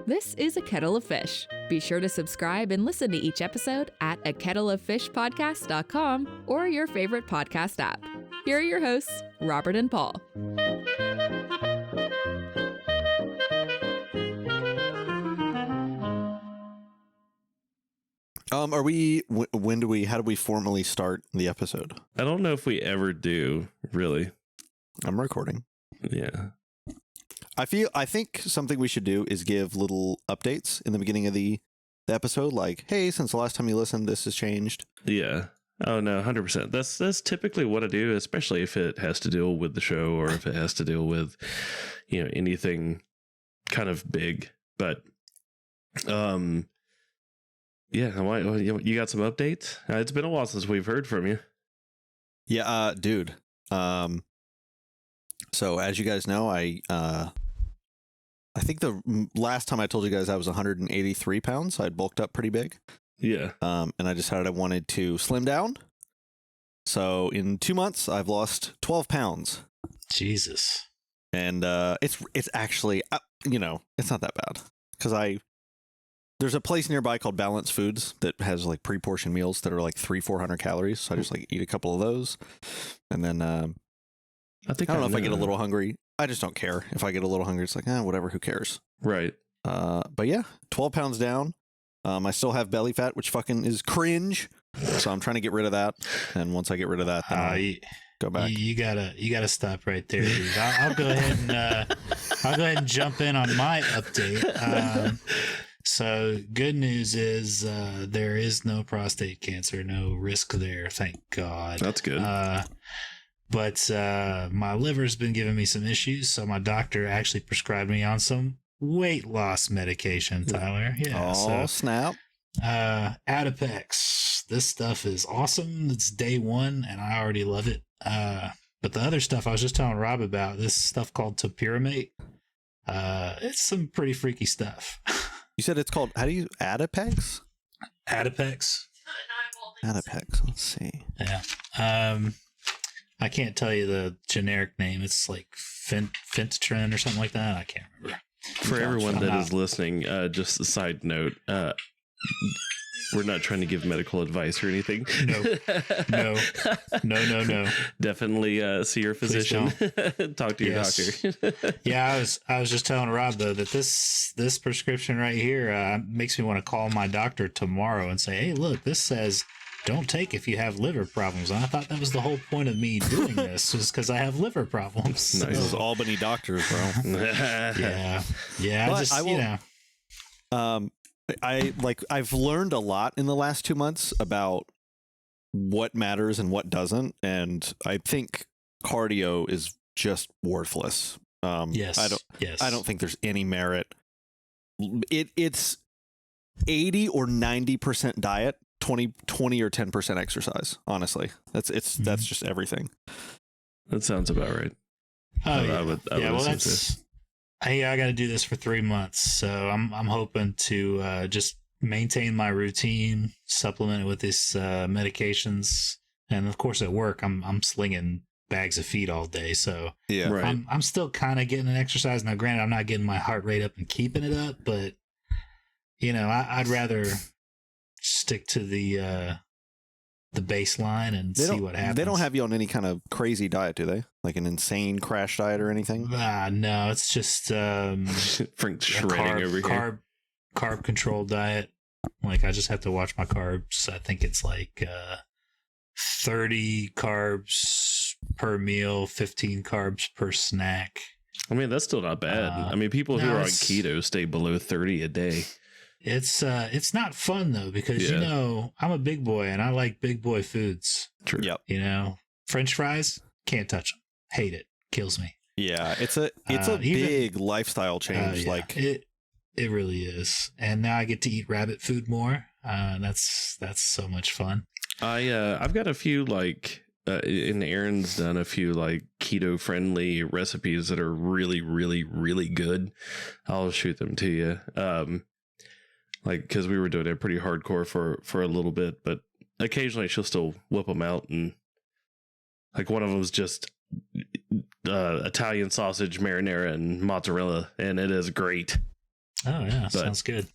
This is A Kettle of Fish. Be sure to subscribe and listen to each episode at akettleoffishpodcast.com or your favorite podcast app. Here are your hosts, Robert and Paul. How do we formally start the episode? I don't know if we ever do, really. I'm recording. Yeah. I think something we should do is give little updates in the beginning of the episode, like, hey, since the last time you listened, this has changed. Yeah. Oh no, 100%. That's typically what I do, especially if it has to deal with the show or if it has to deal with, anything kind of big. But, yeah, you got some updates? It's been a while since we've heard from you. Yeah, dude. So as you guys know, I think the last time I told you guys I was 183 pounds. I'd bulked up pretty big. Yeah. And I decided I wanted to slim down. So in 2 months, I've lost 12 pounds. Jesus. And it's actually, it's not that bad because there's a place nearby called Balanced Foods that has like pre-portioned meals that are like 300-400 calories. So I just like eat a couple of those, and then I don't know if I get a little hungry. I just don't care if I get a little hungry. It's like whatever, who cares? Right. But yeah, 12 pounds down. I still have belly fat, which fucking is cringe. So I'm trying to get rid of that. And once I get rid of that, then I'll go back. You gotta stop right there, dude. I'll go ahead and jump in on my update. So good news is there is no prostate cancer, no risk there, thank God. That's good. But my liver's been giving me some issues, so my doctor actually prescribed me on some weight loss medication, Tyler. Yeah. Oh, snap. Adipex. This stuff is awesome. It's day one, and I already love it. But the other stuff I was just telling Rob about, this stuff called topiramate, it's some pretty freaky stuff. You said it's called, how do you, Adipex? Adipex. Adipex, let's see. Yeah. I can't tell you the generic name. It's like Fentanyl or something like that. I can't remember. For everyone that is listening, just a side note, we're not trying to give medical advice or anything. No. Definitely see your physician. Talk to your doctor. Yeah, I was just telling Rob though that this prescription right here makes me want to call my doctor tomorrow and say, hey, look, this says don't take if you have liver problems. And I thought that was the whole point of me doing this, was because I have liver problems. Nice. Those Albany doctors, bro. Yeah. I've learned a lot in the last 2 months about what matters and what doesn't, and I think cardio is just worthless. Yes. I don't think there's any merit. It's 80 or 90% diet, 20 or 10% exercise. Honestly, that's just everything. That sounds about right. I got to do this for 3 months, so I'm hoping to just maintain my routine, supplement it with these medications, and of course at work I'm slinging bags of feed all day, so yeah, right. I'm still kind of getting an exercise. Now, granted, I'm not getting my heart rate up and keeping it up, but I'd rather stick to the baseline and see what happens. They don't have you on any kind of crazy diet, do they? Like an insane crash diet or anything? No, it's just Frank shredding over here. Carb controlled diet. Like, I just have to watch my carbs. I think it's like 30 carbs per meal, 15 carbs per snack. I mean, that's still not bad. People who are on keto stay below 30 a day. It's not fun though, because I'm a big boy and I like big boy foods. True. Yep. French fries, can't touch them. Hate it. Kills me. Yeah, it's a big lifestyle change. Like it really is. And now I get to eat rabbit food more. That's so much fun. I've got a few and Aaron's done a few keto friendly recipes that are really, really, really good. I'll shoot them to you. Because we were doing it pretty hardcore for a little bit, but occasionally she'll still whip them out, and one of them is just Italian sausage marinara and mozzarella, and it is great. Oh yeah, But- sounds good.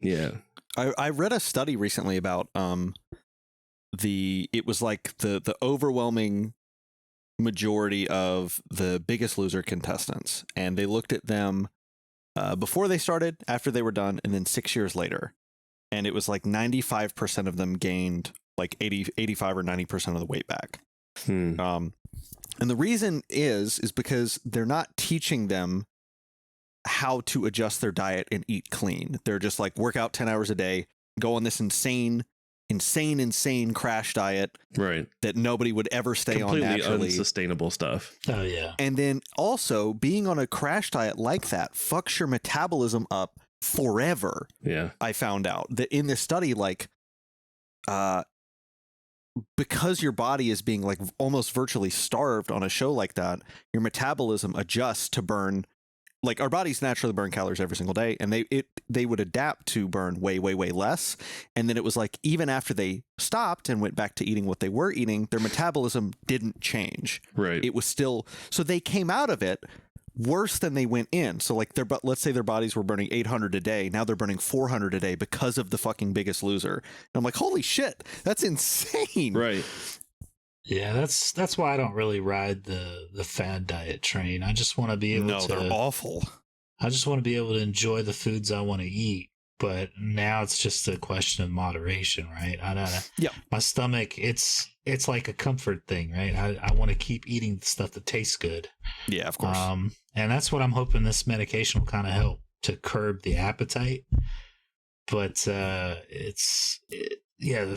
Yeah. I read a study recently about it was like the overwhelming majority of the Biggest Loser contestants, and they looked at them before they started, after they were done, and then 6 years later, and it was like 95% of them gained like 85 or 90% of the weight back. And the reason is because they're not teaching them how to adjust their diet and eat clean. They're just like, work out 10 hours a day, go on this insane crash diet, Right. that nobody would ever stay on Completely naturally. unsustainable stuff. Oh yeah. And then also being on a crash diet like that fucks your metabolism up forever. Yeah. I found out that in this study, like, because your body is being like almost virtually starved on a show like that, your metabolism adjusts to burn, like our bodies naturally burn calories every single day, and they would adapt to burn way less. And then it was like, even after they stopped and went back to eating what they were eating, their metabolism didn't change. Right. It was still, so they came out of it worse than they went in. So like let's say their bodies were burning 800 a day. Now they're burning 400 a day because of the fucking Biggest Loser. And I'm like, holy shit, that's insane. Right. Yeah, that's why I don't really ride the fad diet train. I just want to be able to. They're awful. I just want to be able to enjoy the foods I want to eat. But now it's just a question of moderation, right? My stomach, it's like a comfort thing, right? I want to keep eating stuff that tastes good. Yeah, of course. And that's what I'm hoping this medication will kind of help to curb the appetite. But the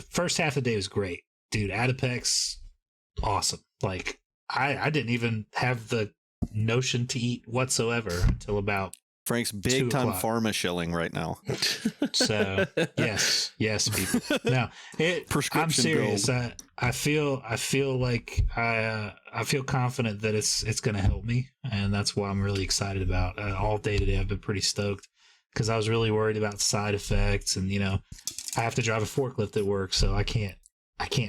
first half of the day was great, dude. Adipex, awesome. Like I didn't even have the notion to eat whatsoever until about Frank's big time pharma shilling right now. So yes, people. No, Prescription I'm serious. build. I feel like I feel confident that it's going to help me, and that's what I'm really excited about. All day today, I've been pretty stoked because I was really worried about side effects, and I have to drive a forklift at work, so I can't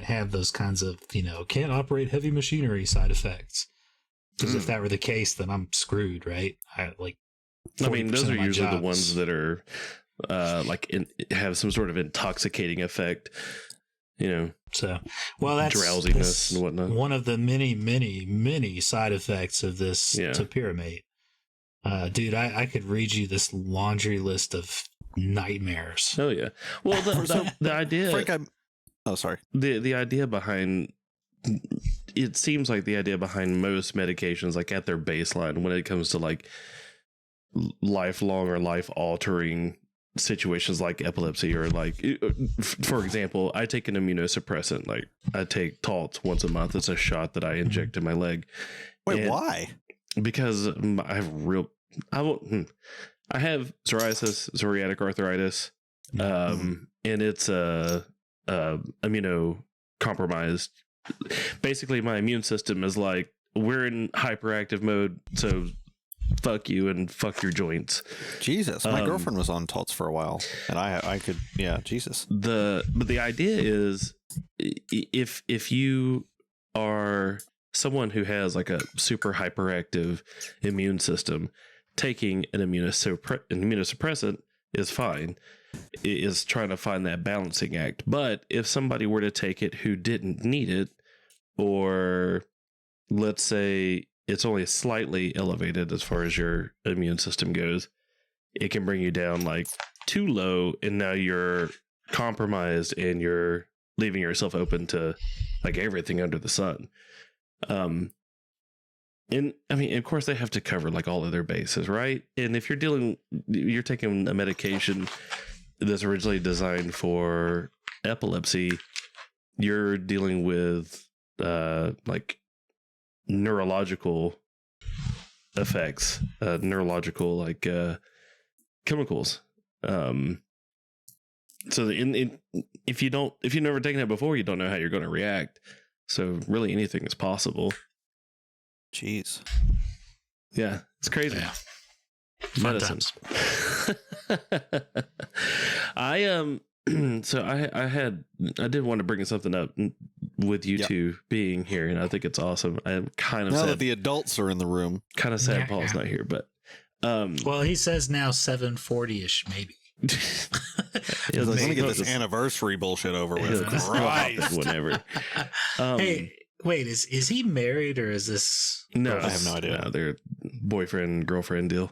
have those kinds of can't operate heavy machinery side effects. Because if that were the case, then I'm screwed, right? Those are usually the ones jobs. that are have some sort of intoxicating effect, So, well, that's drowsiness and whatnot. One of the many side effects of this topiramate. Dude, I could read you this laundry list of nightmares. Oh yeah. Well, the idea, Frank, sorry. The idea behind it seems like the idea behind most medications, like at their baseline, when it comes to like lifelong or life altering situations like epilepsy, or like, for example, I take an immunosuppressant, like I take Taltz once a month. It's a shot that I inject in my leg. Wait, why? Because I have psoriasis, psoriatic arthritis, and it's immunocompromised. Basically, my immune system is like, we're in hyperactive mode, so fuck you and fuck your joints. Jesus, my girlfriend was on Taltz for a while, and I could, Jesus. But the idea is, if you are someone who has like a super hyperactive immune system, taking an immunosuppressant is fine. It is trying to find that balancing act. But if somebody were to take it who didn't need it, or let's say it's only slightly elevated as far as your immune system goes, it can bring you down like too low, and now you're compromised and you're leaving yourself open to like everything under the sun. And I mean, of course, they have to cover like all of their bases, right? And if you're taking a medication that's originally designed for epilepsy, you're dealing with like neurological effects, neurological like chemicals. So if you've never taken it before, you don't know how you're going to react. So really, anything is possible. Jeez. Yeah, it's crazy. Yeah. Medicine. So I did want to bring something up with you two being here, and I think it's awesome. I'm kind of Now sad that the adults are in the room. Kind of sad Paul's not here, but Well, he says now 7:40ish, maybe. Let me get this anniversary bullshit over with. Christ. Whatever. Hey, wait, is he married or is this? No, I have no idea. No, they're boyfriend girlfriend deal.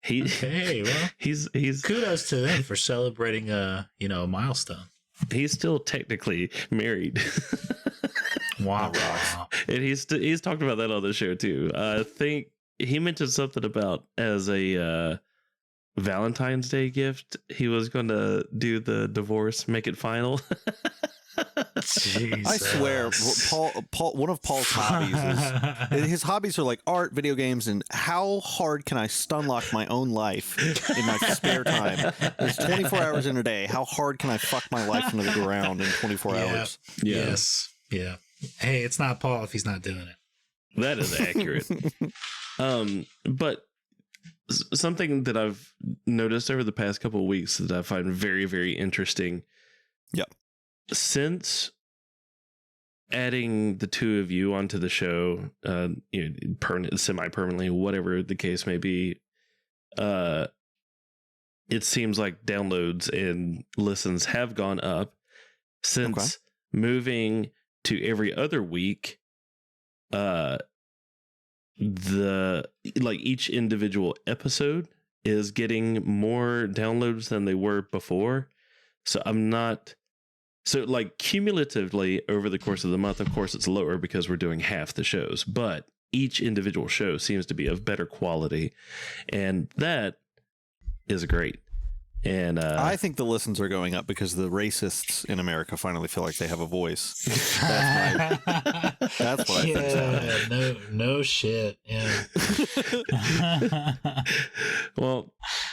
Okay, well, he's kudos to them for celebrating a milestone. He's still technically married. Wow. And he's talked about that on the show too. I think he mentioned something about as a Valentine's Day gift, he was going to do the divorce, make it final. I swear, Paul, one of Paul's hobbies is his hobbies are like art, video games, and how hard can I stunlock my own life in my spare time? There's 24 hours in a day. How hard can I fuck my life into the ground in 24 hours? Yeah. Yes. Yeah. Hey, it's not Paul if he's not doing it. That is accurate. But something that I've noticed over the past couple of weeks that I find very, very interesting. Yep. Since adding the two of you onto the show, semi-permanently, whatever the case may be, it seems like downloads and listens have gone up. Since moving to every other week, each individual episode is getting more downloads than they were before. So cumulatively over the course of the month, of course, it's lower because we're doing half the shows, but each individual show seems to be of better quality, and that is great. And I think the listens are going up because the racists in America finally feel like they have a voice. That's what I think. No shit. Yeah. Well,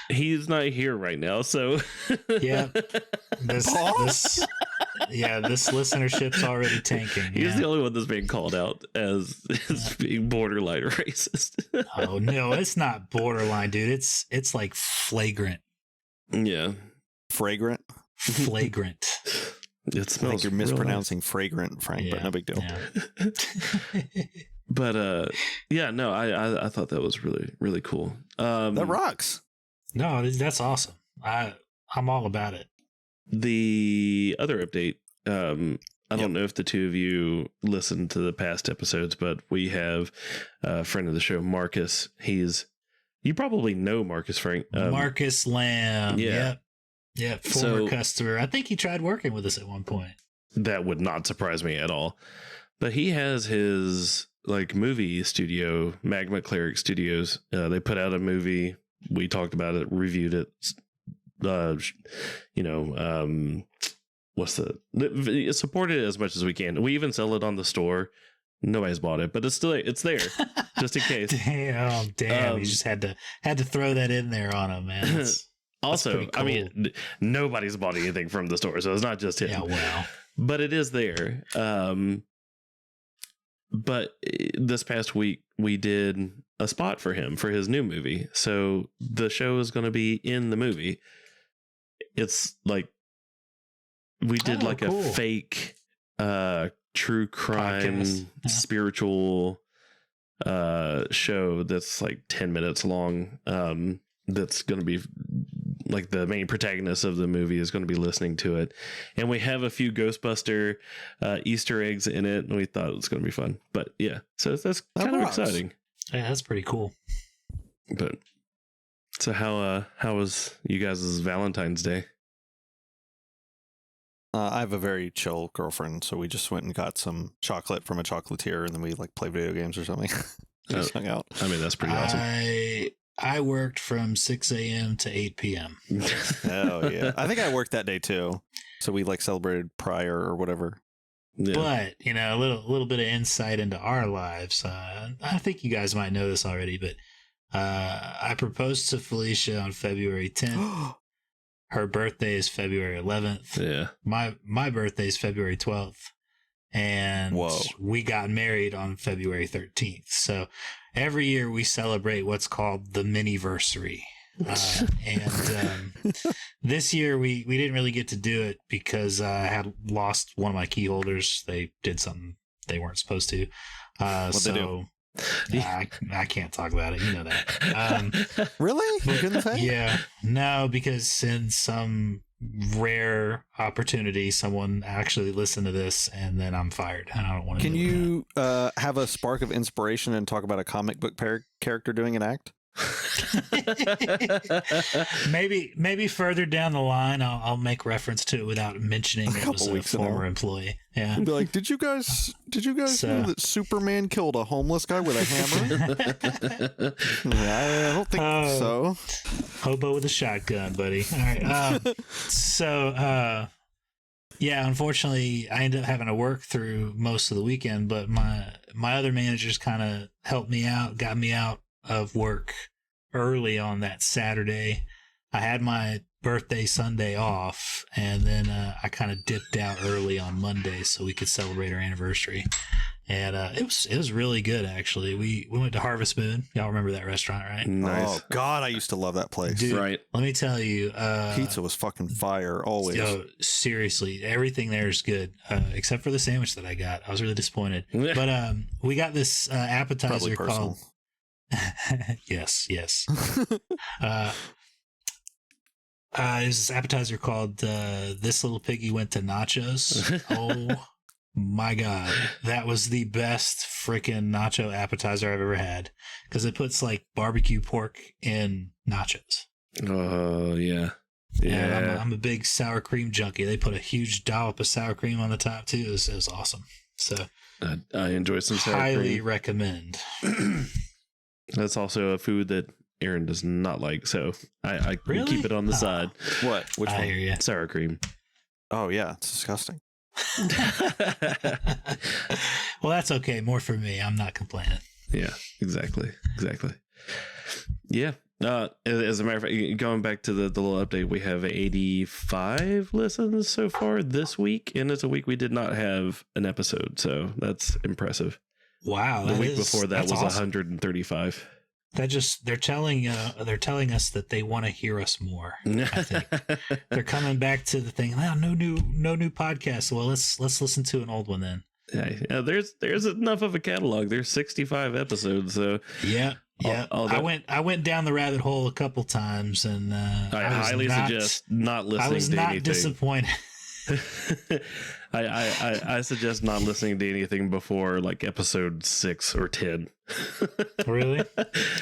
he's not here right now, so yeah. This listenership's already tanking. He's the only one that's being called out as being borderline racist. Oh no, it's not borderline, dude. It's like flagrant. Yeah. Flagrant. It smells like you're mispronouncing fragrant, Frank, but no big deal. Yeah. But I thought that was really, really cool. That rocks. No, that's awesome. I'm all about it. The other update, I don't know if the two of you listened to the past episodes, but we have a friend of the show, Marcus. You probably know Marcus, Frank. Marcus Lamb. Yeah. Yeah. Former customer. I think he tried working with us at one point. That would not surprise me at all. But he has his movie studio, Magma Cleric Studios. They put out a movie. We talked about it, reviewed it. Supported it as much as we can. We even sell it on the store. Nobody's bought it, but it's there just in case. Damn! You just had to throw that in there on him, man. Also, cool. I mean, nobody's bought anything from the store, so it's not just him. Yeah, wow. But it is there. But this past week we did a spot for him for his new movie, so the show is going to be in the movie. It's like we did cool. a fake true crime spiritual show that's 10 minutes long, that's going to be the main protagonist of the movie is going to be listening to it, and we have a few Ghostbuster Easter eggs in it, and we thought it was going to be fun. But yeah, so that's kind of exciting. Yeah, that's pretty cool. But so how was you guys' Valentine's Day? I have a very chill girlfriend, so we just went and got some chocolate from a chocolatier, and then we play video games or something. Just hung out. I mean, that's pretty awesome. I worked from 6 a.m. to 8 p.m. Oh yeah, I think I worked that day too. So we celebrated prior or whatever. Yeah. But a little bit of insight into our lives. I think you guys might know this already, but I proposed to Felicia on February 10th. Her birthday is February 11th. Yeah. My birthday is February 12th. And we got married on February 13th. So every year we celebrate what's called the mini-versary. And this year we didn't really get to do it because I had lost one of my key holders. They did something they weren't supposed to. What'd they do? I can't talk about it. You know that. Really? You couldn't say? Yeah. No, because in some rare opportunity, someone actually listened to this, and then I'm fired. I don't want to. Can you have a spark of inspiration and talk about a comic book character doing an act? maybe further down the line, I'll make reference to it without mentioning it was a former employee. Yeah. Be like, did you guys know that Superman killed a homeless guy with a hammer? I don't think so. Hobo with a shotgun, buddy. All right. Yeah, unfortunately, I ended up having to work through most of the weekend, but my other managers kind of helped me out, got me out of work early on that Saturday. I had my birthday Sunday off, and then I kind of dipped out early on Monday so we could celebrate our anniversary. And it was really good, actually. We went to Harvest Moon. Y'all remember that restaurant, right? Nice. Oh God, I used to love that place. Dude, Right. let me tell you, Pizza was fucking fire always. yo, seriously, everything there is good, except for the sandwich that I got. I was really disappointed. But we got this appetizer Probably personal. called. Yes. There's this appetizer called This Little Piggy Went to Nachos. Oh my God. That was the best freaking nacho appetizer I've ever had, because it puts like barbecue pork in nachos. Oh, yeah. Yeah, Yeah. I'm a big sour cream junkie. They put a huge dollop of sour cream on the top too. It was awesome. So I enjoy some sour highly cream. recommend. That's also a food that Aaron does not like, so I Really? keep it on the Oh. side. What? Which I one? hear you. Sour cream. Oh yeah, it's disgusting. Well, that's okay. More for me. I'm not complaining. Yeah, exactly. Yeah. As a matter of fact, going back to the little update, we have 85 listens so far this week, and it's a week we did not have an episode, so that's impressive. Wow. The week before that was awesome. 135. They're telling us that they want to hear us more. I think they're coming back to the thing. Oh, no new podcast. Well, let's listen to an old one then. Yeah, there's enough of a catalog. There's 65 episodes, so Yeah. Although- I went down the rabbit hole a couple times, and I highly suggest not listening I was to not anything. disappointed. I suggest not listening to anything before like episode 6 or 10. Really?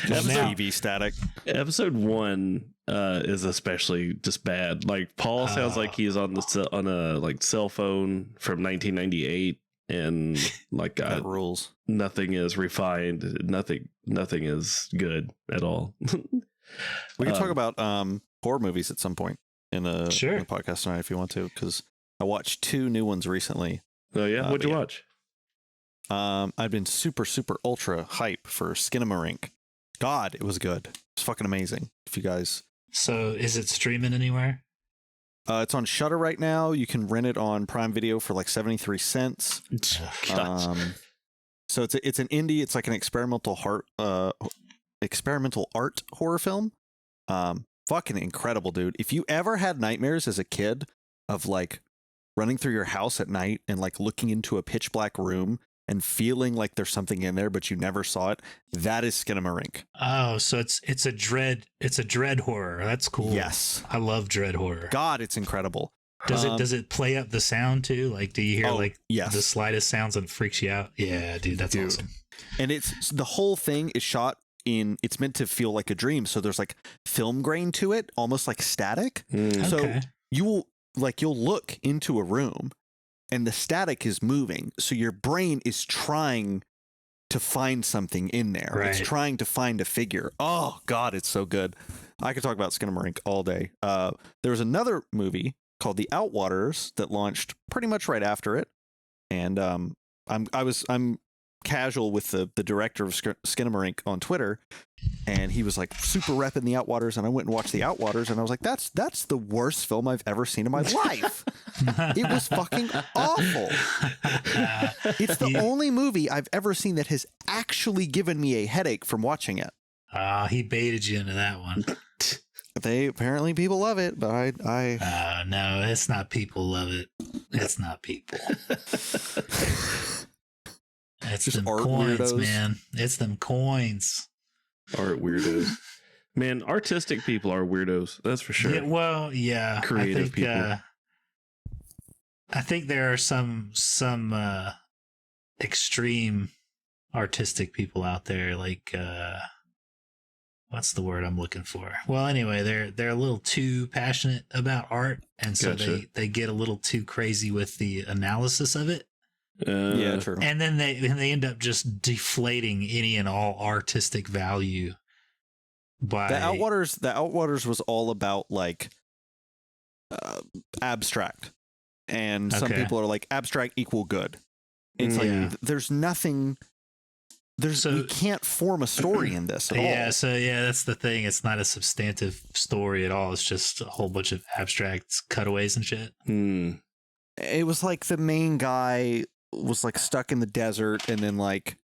Just now- TV static. Episode 1 is especially just bad. Like Paul sounds like he's on a like cell phone from 1998, and like That rules. nothing is refined. Nothing is good at all. We can talk about horror movies at some point in a Sure. podcast tonight if you want to, because I watched 2 new ones recently. Oh yeah, what'd you yeah. watch? I've been super ultra hype for Skinamarink. God, it was good. It's fucking amazing. If you guys, So, is it streaming anywhere? it's on Shudder right now. You can rent it on Prime Video for like 73 cents. God. So it's an indie. It's like an experimental art horror film. Fucking incredible, dude. If you ever had nightmares as a kid of like running through your house at night and like looking into a pitch black room and feeling like there's something in there but you never saw it, that is Skinamarink. Oh, so it's a dread horror. That's cool. Yes. I love dread horror. God, it's incredible. Does it play up the sound too? Like, do you hear yes. the slightest sounds and it freaks you out? Yeah, dude, that's awesome. And it's the whole thing is shot in, it's meant to feel like a dream, so there's like film grain to it, almost like static. So Okay. you'll look into a room and the static is moving, so your brain is trying to find something in there. Right. It's trying to find a figure. Oh God, it's so good. I could talk about Skinamarink all day. There was another movie called The Outwaters that launched pretty much right after it, and I'm casual with the director of Skinamarink on Twitter, and he was like super repping The Outwaters, and I went and watched The Outwaters, and I was like, that's the worst film I've ever seen in my life. It was fucking awful. It's the only movie I've ever seen that has actually given me a headache from watching it. He baited you into that one. Apparently people love it, but I No, it's not people love it. It's not people. It's Just them art coins, weirdos. man. It's them coins. Art weirdos. Man, artistic people are weirdos. That's for sure. Yeah, well, yeah. Creative people. I think there are some extreme artistic people out there, like what's the word I'm looking for? Well, anyway, they're a little too passionate about art, and so Gotcha. they get a little too crazy with the analysis of it, Yeah, true. and then they end up just deflating any and all artistic value. By The Outwaters was all about like abstract, and some Okay. people are like abstract equal good. It's Yeah. like there's nothing. We can't form a story in this at all. That's the thing. It's not a substantive story at all. It's just a whole bunch of abstract cutaways and shit. It was like the main guy was like stuck in the desert, and then like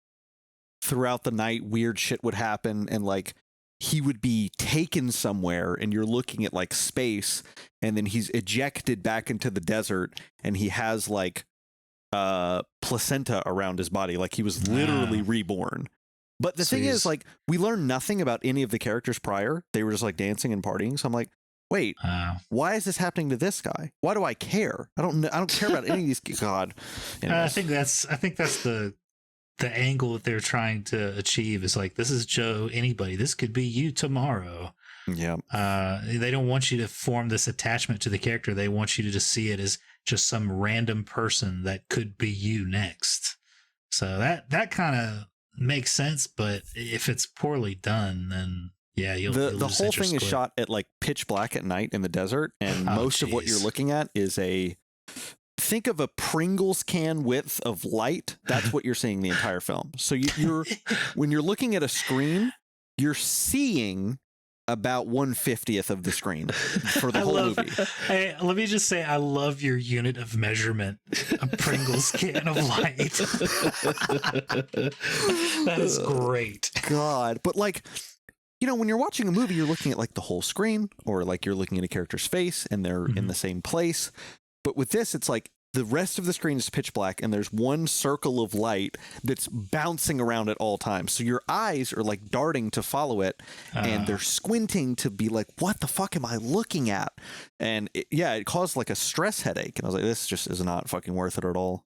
throughout the night weird shit would happen, and like he would be taken somewhere, and you're looking at like space, and then he's ejected back into the desert, and he has like placenta around his body, like he was literally reborn. But the thing is, like, we learned nothing about any of the characters prior. They were just like dancing and partying. So I'm like, wait, why is this happening to this guy? Why do I care? I don't care about any of these. God, I think that's the angle that they're trying to achieve is like, this is Joe. Anybody, this could be you tomorrow. Yeah. They don't want you to form this attachment to the character. They want you to just see it as just some random person that could be you next. So that kind of makes sense, but if it's poorly done, then yeah, you'll the lose whole interest thing is quick. shot at like pitch black at night in the desert, and most of what you're looking at is think of a Pringles can width of light. That's what you're seeing the entire film. So you're when you're looking at a screen, you're seeing about 1/50th of the screen for the whole movie. Hey, let me just say, I love your unit of measurement, a Pringles can of light. That is great. God, but like, you know, when you're watching a movie, you're looking at like the whole screen, or like you're looking at a character's face and they're in the same place. But with this, it's like the rest of the screen is pitch black, and there's one circle of light that's bouncing around at all times. So your eyes are like darting to follow it, and they're squinting to be like, what the fuck am I looking at? And it caused like a stress headache. And I was like, this just is not fucking worth it at all.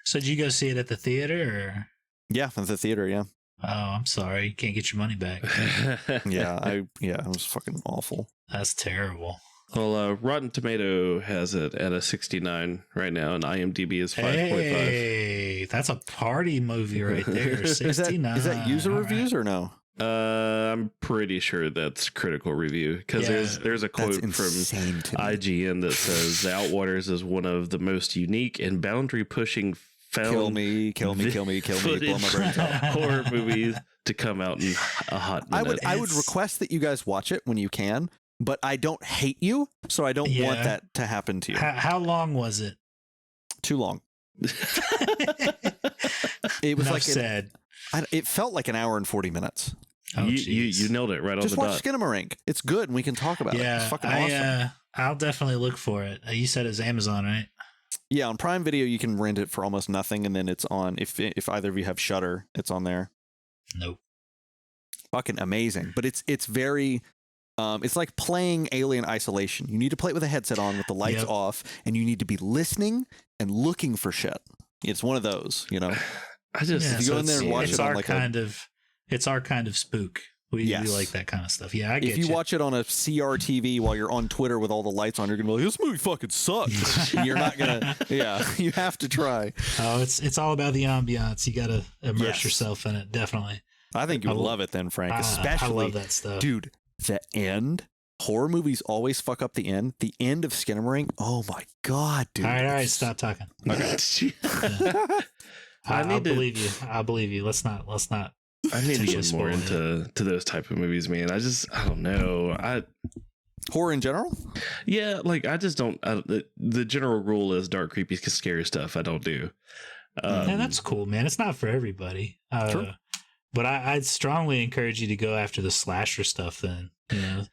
So did you go see it at the theater? Or? Yeah, at the theater, yeah. Oh, I'm sorry. You can't get your money back. It was fucking awful. That's terrible. Well, Rotten Tomato has it at a 69 right now, and IMDb is 5.5. Hey, that's a party movie right there. 69. Is that user All reviews right. or no? I'm pretty sure that's critical review, because there's a quote from IGN that says The Outwaters is one of the most unique and boundary pushing Kill me, blow my brains out. horror movies to come out in a hot minute. I would request that you guys watch it when you can, but I don't hate you, so I don't want that to happen to you. How long was it? Too long. It was Enough like said. It felt like an hour and 40 minutes. Oh, you nailed it right on the Just watch dot. Skinamarink. It's good, and we can talk about it. It's fucking awesome. I'll definitely look for it. You said it's Amazon, right? Yeah, on Prime Video you can rent it for almost nothing, and then it's on. If either of you have Shudder, it's on there. Nope. Fucking amazing, but it's very. It's like playing Alien Isolation. You need to play it with a headset on, with the lights off, and you need to be listening and looking for shit. It's one of those, you know. If you go in there and watch it on like it's our kind of spook. We like that kind of stuff. Yeah, I get If you watch it on a CRTV while you're on Twitter with all the lights on, you're gonna be like, "This movie fucking sucks." You're not gonna. Yeah, you have to try. Oh, it's all about the ambiance. You gotta immerse yourself in it. Definitely. I think you would love it then, Frank. Especially, I love that stuff, dude. The end. Horror movies always fuck up the end. The end of Skinamarink. Oh my god, dude. All right, stop talking. Okay. I'll believe you. I'll believe you. Let's not. I need to get more into those type of movies, man. I don't know. Horror in general? Yeah, like I just don't. The general rule is dark, creepy, scary stuff I don't do. Yeah, that's cool, man. It's not for everybody. True. But I'd strongly encourage you to go after the slasher stuff then. You know,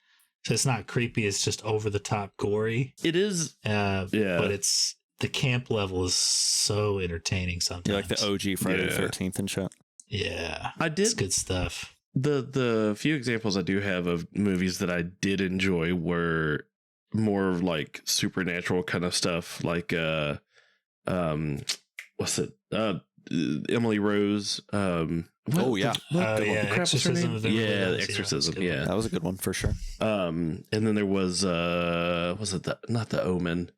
so it's not creepy. It's just over the top gory. It is. But it's the camp level is so entertaining sometimes. Yeah, like the OG Friday the Yeah. 13th and shit. Yeah, I it's did good stuff. the few examples I do have of movies that I did enjoy were more like supernatural kind of stuff, like what's it? Emily Rose. Oh, yeah. Oh the yeah, crap was her Exorcism name? of Emily Yeah, Rose. the Exorcism. it's a good one. Yeah. That was a good one for sure. And then there was not the Omen?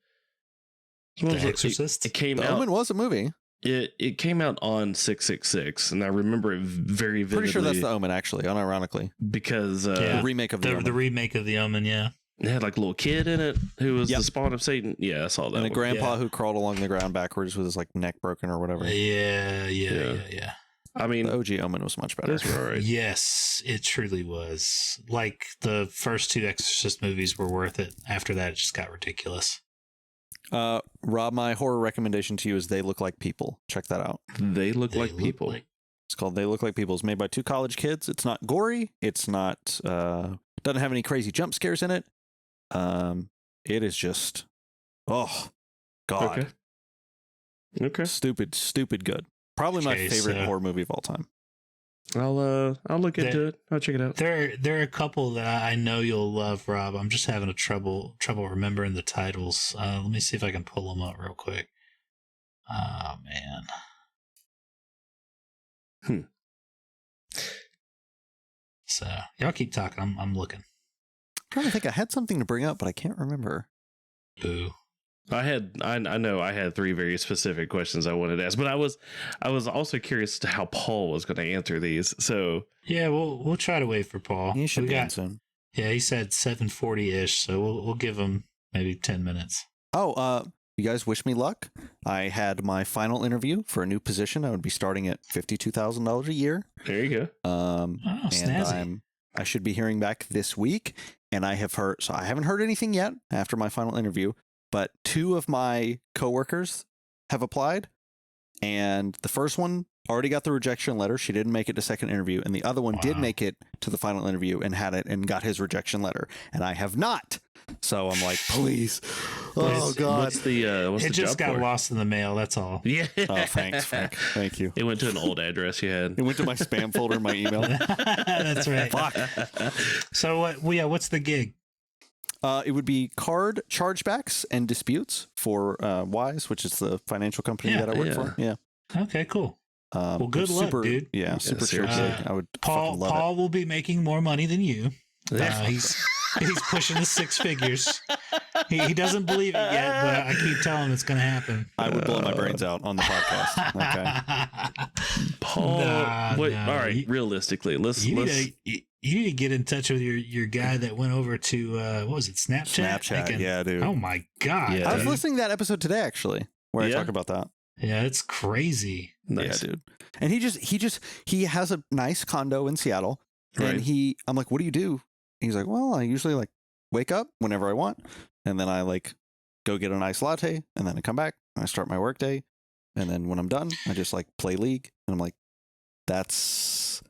What The was it? Exorcist? It came The out. Omen was a movie. It came out on 666, and I remember it very vividly. Pretty sure that's the Omen, actually, unironically. because The remake of the Omen. The remake of the Omen. Yeah. it had like a little kid in it who was Yep. the spawn of Satan. Yeah, I saw that. and a one. grandpa Yeah. who crawled along the ground backwards with his like neck broken or whatever. Yeah. I mean, The OG Omen was much better. those were all right. Yes, it truly was. Like the first two Exorcist movies were worth it. After that, it just got ridiculous. Rob, my horror recommendation to you is They Look Like People. Check that out. They look They like look people. like- It's called They Look Like People. It's made by two college kids. It's not gory. It's not doesn't have any crazy jump scares in it. It is just God. Okay. Stupid good. Probably my Okay, favorite so- horror movie of all time. I'll look into it. I'll check it out. There are a couple that I know you'll love, Rob. I'm just having a trouble remembering the titles. Let me see if I can pull them up real quick. Oh man. So y'all keep talking. I'm looking. I'm trying to think. I had something to bring up, but I can't remember. Ooh. I know I had three very specific questions I wanted to ask, but I was also curious as to how Paul was going to answer these. So Yeah, we'll try to wait for Paul. You should We be in got- soon. Yeah, he said 7:40-ish, so we'll give him maybe 10 minutes. Oh, you guys wish me luck. I had my final interview for a new position. I would be starting at $52,000 a year. there you go. And snazzy. I should be hearing back this week. And I haven't heard anything yet after my final interview, but two of my coworkers have applied. And the first one already got the rejection letter. She didn't make it to second interview. And the other one did Wow. make it to the final interview and had it and got his rejection letter. And I have not. So I'm like, please. Oh, God. What's the It just job got for? lost in the mail, that's all. Yeah. Oh, thanks, Frank. Thank you. It went to an old address you had. It went to my spam folder in my email. That's right. Fuck. So what's the gig? It would be card chargebacks and disputes for Wise, which is the financial company Yeah, that I work yeah. for. Yeah. Okay, cool. Well, good it's luck, super, dude. Yeah, super chill seriously. gig. I would Paul fucking love Paul will be making more money than you. Yeah. He's pushing the six figures. He doesn't believe it yet, but I keep telling him it's going to happen. it. I would blow my brains out on the podcast. Okay. Paul, Nah, what, nah. all right, realistically, let's You need to get in touch with your guy that went over to what was it, Snapchat? Snapchat, yeah, dude. Oh my god! Yeah, I was dude. listening to that episode today, actually, where Yeah? I talk about that. Yeah, it's crazy. nice. Yeah, dude. And he has a nice condo in Seattle. Right. And I'm like, what do you do? He's like, well, I usually like wake up whenever I want. And then I like go get a nice latte and then I come back and I start my work day. And then when I'm done, I just like play League. And I'm like, that's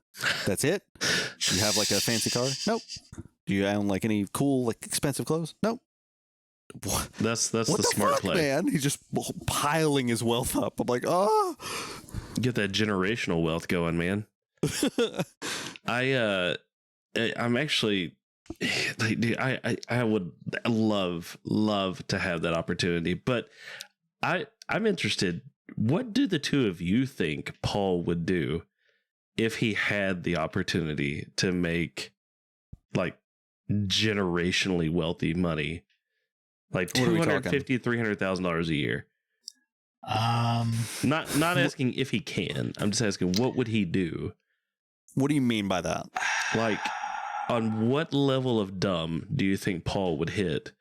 it? Do you have like a fancy car? Nope. Do you own like any cool, like expensive clothes? Nope. What? That's What the the smart fuck, play. man? He's just piling his wealth up. I'm like, oh. Get that generational wealth going, man. I'm actually like, dude, I would love to have that opportunity, but I'm interested. What do the two of you think Paul would do if he had the opportunity to make like generationally wealthy money, like What are we talking? $250,000-$300,000 a year? Not asking if he can. I'm just asking what would he do? What do you mean by that? Like, on what level of dumb do you think Paul would hit?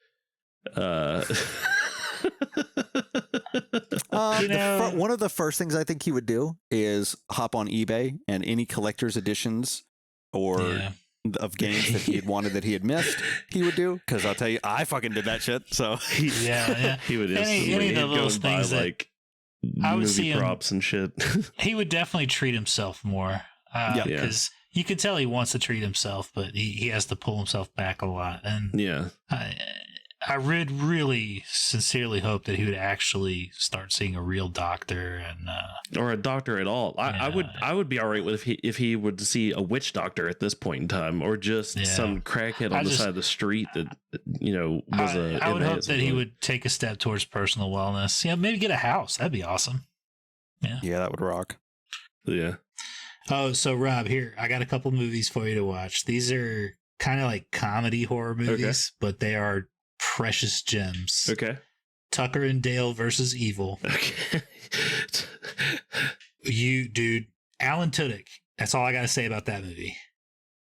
One of the first things I think he would do is hop on eBay and any collector's editions or Yeah. of games that he had wanted that he had missed, he would do. Because I'll tell you, I fucking did that shit. So Yeah. He would Any instantly of he'd go those and buy things that like I would movie see him- props and shit. He would definitely treat himself more. Yeah. Because you could tell he wants to treat himself, but he has to pull himself back a lot. And Yeah. I would really sincerely hope that he would actually start seeing a real doctor and or a doctor at all. I would be all right with if he would see a witch doctor at this point in time, or just some crackhead on the side of the street that was a. I would hope that he would take a step towards personal wellness. Yeah, maybe get a house. That'd be awesome. Yeah, that would rock. Yeah. Oh, so Rob, here I got a couple movies for you to watch. These are kind of like comedy horror movies, but they are precious gems. Okay. Tucker and Dale versus Evil. Okay. Dude, Alan Tudyk. That's all I got to say about that movie.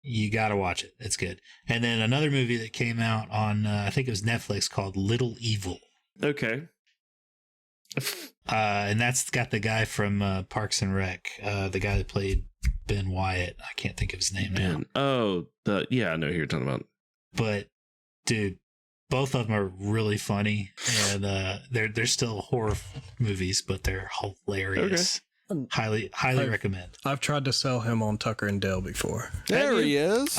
You got to watch it. It's good. And then another movie that came out on, I think it was Netflix, called Little Evil. Okay. And that's got the guy from Parks and Rec, the guy that played Ben Wyatt. I can't think of his name now. Oh, I know who you're talking about. But, dude, both of them are really funny, and they're still horror movies, but they're hilarious. Okay. Highly recommend. I've tried to sell him on Tucker and Dale before. There he is.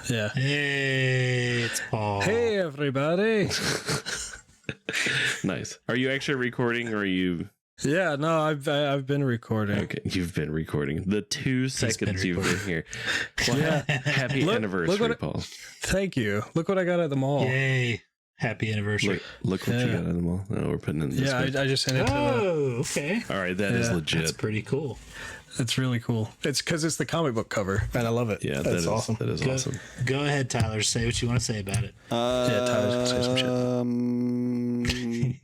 Yeah. Hey, it's Paul. Hey, everybody. Nice. Are you actually recording, or are you? Yeah, no, I've been recording. Okay, you've been recording. The 2 seconds you've been here. Well, Yeah. Happy anniversary, Paul. Thank you. Look what I got at the mall. Yay. Happy anniversary. Look what you got at the mall. Oh, we're putting in this. Yeah, I just sent it to okay. All right, that is legit. That's pretty cool. It's really cool. It's because it's the comic book cover, and I love it. Yeah, that's awesome. That is awesome. Go ahead, Tyler. Say what you want to say about it. Yeah, Tyler's gonna say some shit.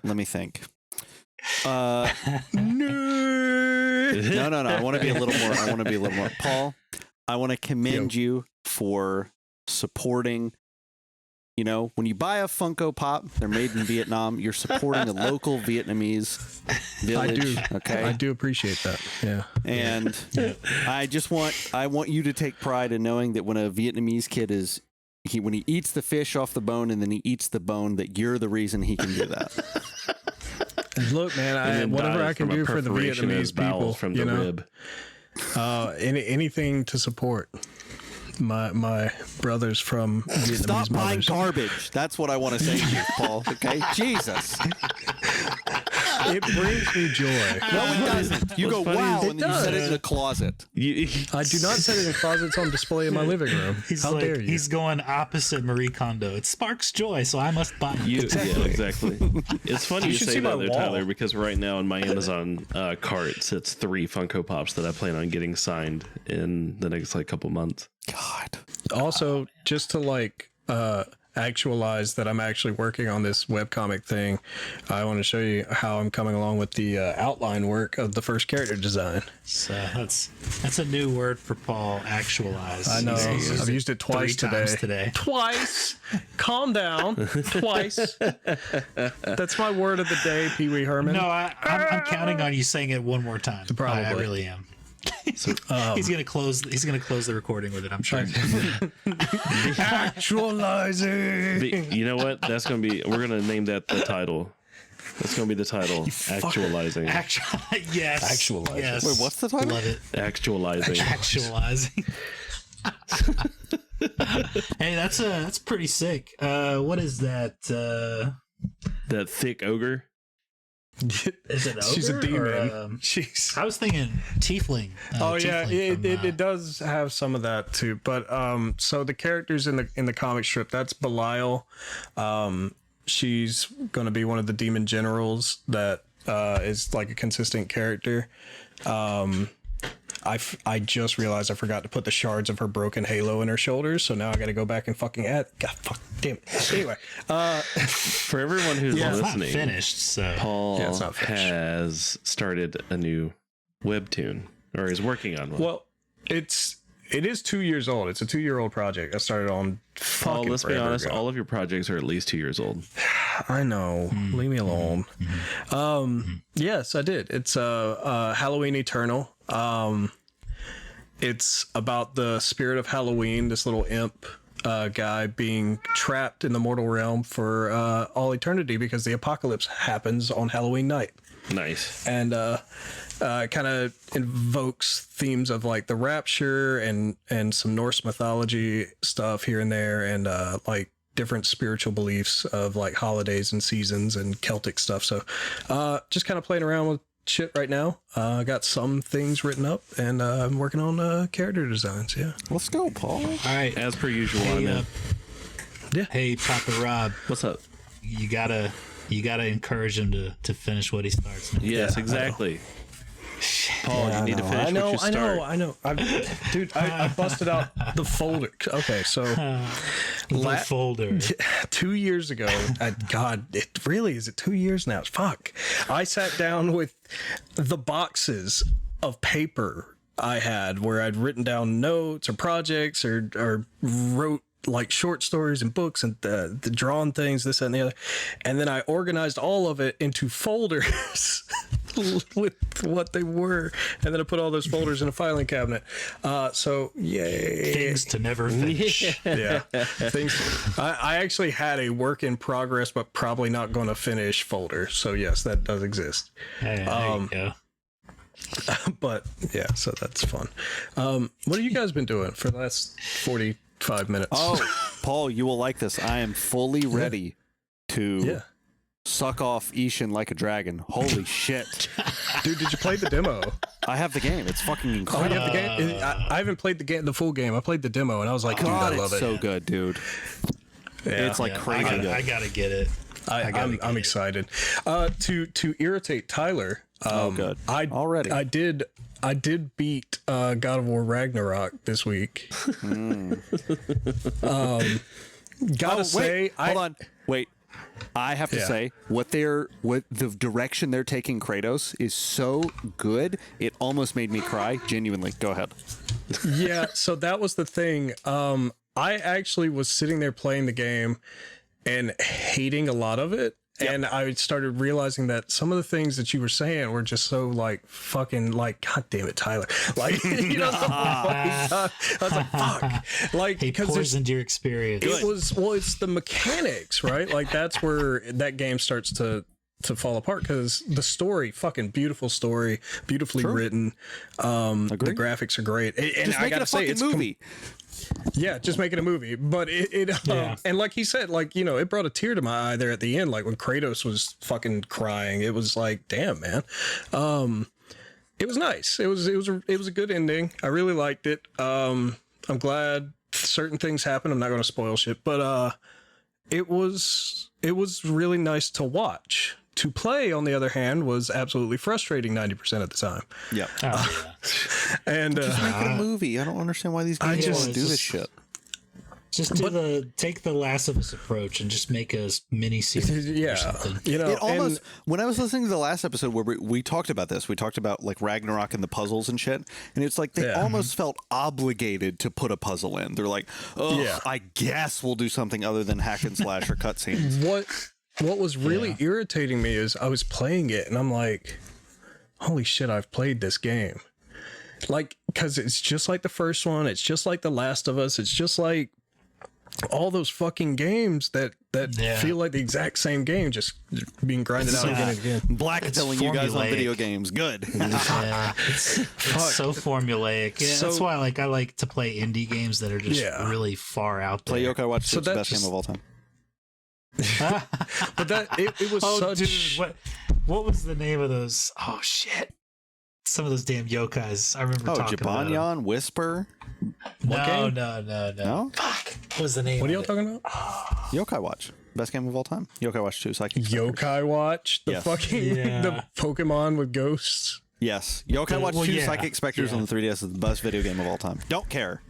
Let me think. No. No. I want to be a little more. Paul, I want to commend you for supporting. When you buy a Funko Pop, they're made in Vietnam. You're supporting a local Vietnamese village. I do. Okay, I do appreciate that. Yeah. And I want you to take pride in knowing that when a Vietnamese kid when he eats the fish off the bone and then he eats the bone, that you're the reason he can do that. Look, man, whatever I can do for the Vietnamese people, from the rib. Anything to support my brothers from Vietnamese Stop buying mothers. garbage. That's what I want to say to you, Paul. Okay, Jesus. It brings me joy. No, it doesn't. You go, wow, and then you set it in a closet. I do not set it in closets on display in my living room. How dare you? He's going opposite Marie Kondo. It sparks joy, so I must buy it. Yeah, exactly. It's funny you say that, though, Tyler, because right now in my Amazon cart sits 3 Funko Pops that I plan on getting signed in the next couple months. God. Also, just to actualize that I'm actually working on this webcomic thing, I want to show you how I'm coming along with the outline work of the first character design. So that's a new word for Paul. Actualize. I know. I've used it twice today. Twice. Calm down. Twice. That's my word of the day, Pee Wee Herman. No, I'm counting on you saying it one more time. Probably. I really am. So, he's gonna close the recording with it, I'm sure. Actualizing. You know what? We're gonna name that the title. That's gonna be the title. Actualizing. Yes. Actualizing. Yes. Wait, what's the title? Love it. Actualizing. Actualizing. Hey, that's pretty sick. What is that? That thick ogre. Is it ogre? She's a demon. Or, She's. I was thinking tiefling. It does have some of that too. But so the characters in the comic strip, that's Belial. She's going to be one of the demon generals that is like a consistent character. I just realized I forgot to put the shards of her broken halo in her shoulders, so now I got to go back and fucking add. God, fuck, damn it. Anyway, for everyone who's listening, it's not finished. So Paul has started a new webtoon, or is working on one. Well, it is 2 years old. It's a 2-year-old project. I started on. Paul, let's be honest. Ago. All of your projects are at least 2 years old. I know. Leave me alone. Yes, I did. It's Halloween Eternal. It's about the spirit of Halloween, this little imp guy being trapped in the mortal realm for all eternity because the apocalypse happens on Halloween night. Nice. And kind of invokes themes of like the rapture and some Norse mythology stuff here and there, and like different spiritual beliefs of like holidays and seasons and Celtic stuff. So just kind of playing around with shit right now. I got some things written up, and I'm working on character designs. Yeah. Let's go, Paul. All right. As per usual, Hey, I'm in. Yeah. Hey, Papa Rob, What's up? you gotta encourage him to finish what he starts. Man. Yes, Yeah, exactly. Paul, Yeah, you need to finish what you start. I know. I busted out the folder. Okay, so The folder. 2 years ago, God, it really is it 2 years now? Fuck. I sat down with the boxes of paper I had where I'd written down notes or projects or wrote like short stories and books and the drawn things, this and the other. And then I organized all of it into folders with what they were. And then I put all those folders in a filing cabinet. So yay. Things to never finish. Yeah. Things. I actually had a work in progress, but probably not going to finish folder. So yes, that does exist. Hey, there you go. But yeah, so that's fun. What have you guys been doing for the last 45 minutes? Oh, Paul, you will like this. I am fully ready to suck off Ishin like a dragon. Holy shit. Dude, did you play the demo? I have the game. It's fucking Oh, you incredible. have the game? I haven't played the full game. I played the demo, and I was like, dude, God, I love it's it. so good, dude. Yeah. It's like crazy good. I gotta get it. I'm excited. To irritate Tyler. Good. Already. I did beat God of War Ragnarok this week. Gotta say, hold on. Wait. I have to say, what the direction they're taking Kratos is so good. It almost made me cry. Genuinely. Go ahead. Yeah, so that was the thing. I actually was sitting there playing the game and hating a lot of it. Yep. And I started realizing that some of the things that you were saying were just so like fucking like, God damn it, Tyler. Like, you know, I was like, fuck. Like, He because pours into your experience. it's the mechanics, right? Like that's where that game starts to fall apart, because the story, fucking beautiful story, beautifully written. The graphics are great. And Just I make it gotta a say, fucking it's movie. yeah, just making a movie. But and like he said, like, you know, it brought a tear to my eye there at the end, like when Kratos was fucking crying. It was like, damn, man. It was nice. It was a good ending. I really liked it. I'm glad certain things happened. I'm not going to spoil shit, but it was really nice to watch. To play, on the other hand, was absolutely frustrating 90% of the time. Yeah. And Just make it a movie. I don't understand why these games don't do this shit. Just take the Last of Us approach and just make a mini series or something. you know, It almost, when I was listening to the last episode where we talked about this, we talked about like Ragnarok and the puzzles and shit, and it's like they almost felt obligated to put a puzzle in. They're like, oh, I guess we'll do something other than hack and slash or cutscenes. What was really irritating me is I was playing it and I'm like, holy shit, I've played this game. Like, because it's just like the first one. It's just like The Last of Us. It's just like all those fucking games that feel like the exact same game, just being grinded out again and again. Black telling you guys on video games. Good. Yeah, it's so formulaic. Yeah, that's why I like to play indie games that are just really far out there. Play Yokai Watch 2, So the best that's game of all time. But that it was such. Dude, what was the name of those? Oh shit! Some of those damn yokais. I remember talking about. Jibanyan, Whisper. No. No? Fuck. What was the name? What are y'all talking about? Yokai Watch. Best game of all time. Yokai Watch 2, Psychic Specters. Yokai Watch, the fucking the Pokemon with ghosts. Yes. Yokai Watch 2, Psychic Specters on the 3DS is the best video game of all time. Don't care.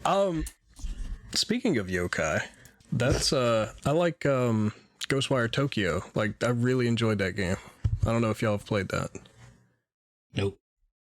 Speaking of yokai, that's I like Ghostwire Tokyo. Like, I really enjoyed that game. I don't know if y'all have played that. Nope.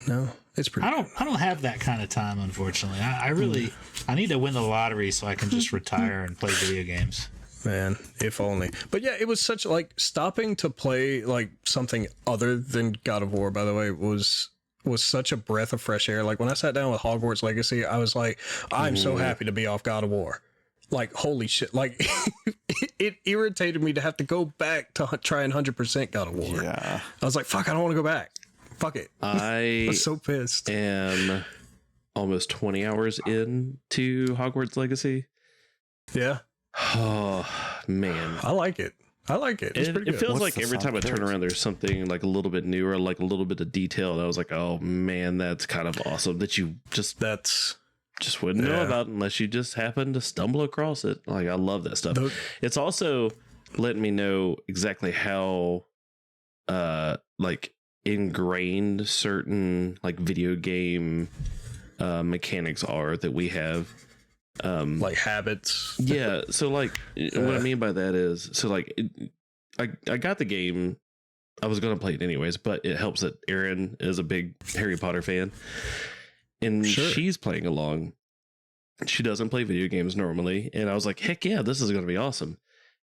No, it's pretty. I don't have that kind of time, unfortunately. I really I need to win the lottery so I can just retire and play video games. Man, if only. But yeah, it was such like stopping to play like something other than God of War, by the way, was such a breath of fresh air. Like when I sat down with Hogwarts Legacy, I was like, I'm so happy to be off God of War. Like, holy shit. Like, it irritated me to have to go back to try and 100% God of War. Yeah. I was like, fuck, I don't want to go back. Fuck it. I was so pissed. Am almost 20 hours into Hogwarts Legacy. Yeah. Oh, man, I like it. It's pretty it good. feels What's like the every time I turn sound around, there's something like a little bit newer, like a little bit of detail. And I was like, oh man, that's kind of awesome that you just wouldn't know about unless you just happen to stumble across it. Like, I love that stuff. It's also letting me know exactly how like ingrained certain like video game mechanics are that we have. Like habits. Yeah, so like what I mean by that is, so like I got the game. I was going to play it anyways, but it helps that Erin is a big Harry Potter fan, and she's playing along. She doesn't play video games normally, and I was like, heck yeah, this is going to be awesome.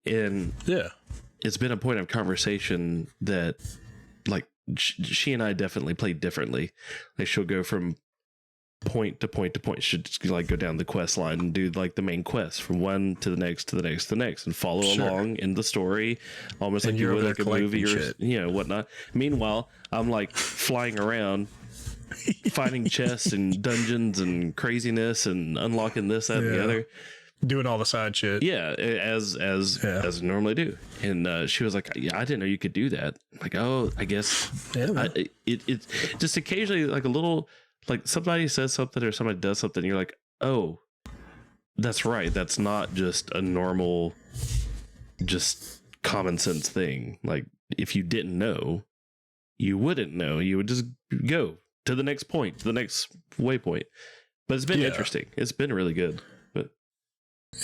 And Yeah. it's been a point of conversation that like she and I definitely play differently. Like, she'll go from point to point to point. Should like go down the quest line and do like the main quest from one to the next to the next to the next, and follow along in the story, almost And like you you're would over like a movie or shit. whatnot. Meanwhile, I'm like flying around, finding chests and dungeons and craziness and unlocking this, that, and the other. Doing all the side shit. Yeah, as I normally do. And she was like, "Yeah, I didn't know you could do that." I'm like, oh, I guess. Yeah, man. It just occasionally like a little. Like, somebody says something or somebody does something, you're like, oh, that's right. That's not just a normal, just common sense thing. Like, if you didn't know, you wouldn't know. You would just go to the next point, to the next waypoint. But it's been interesting. It's been really good. But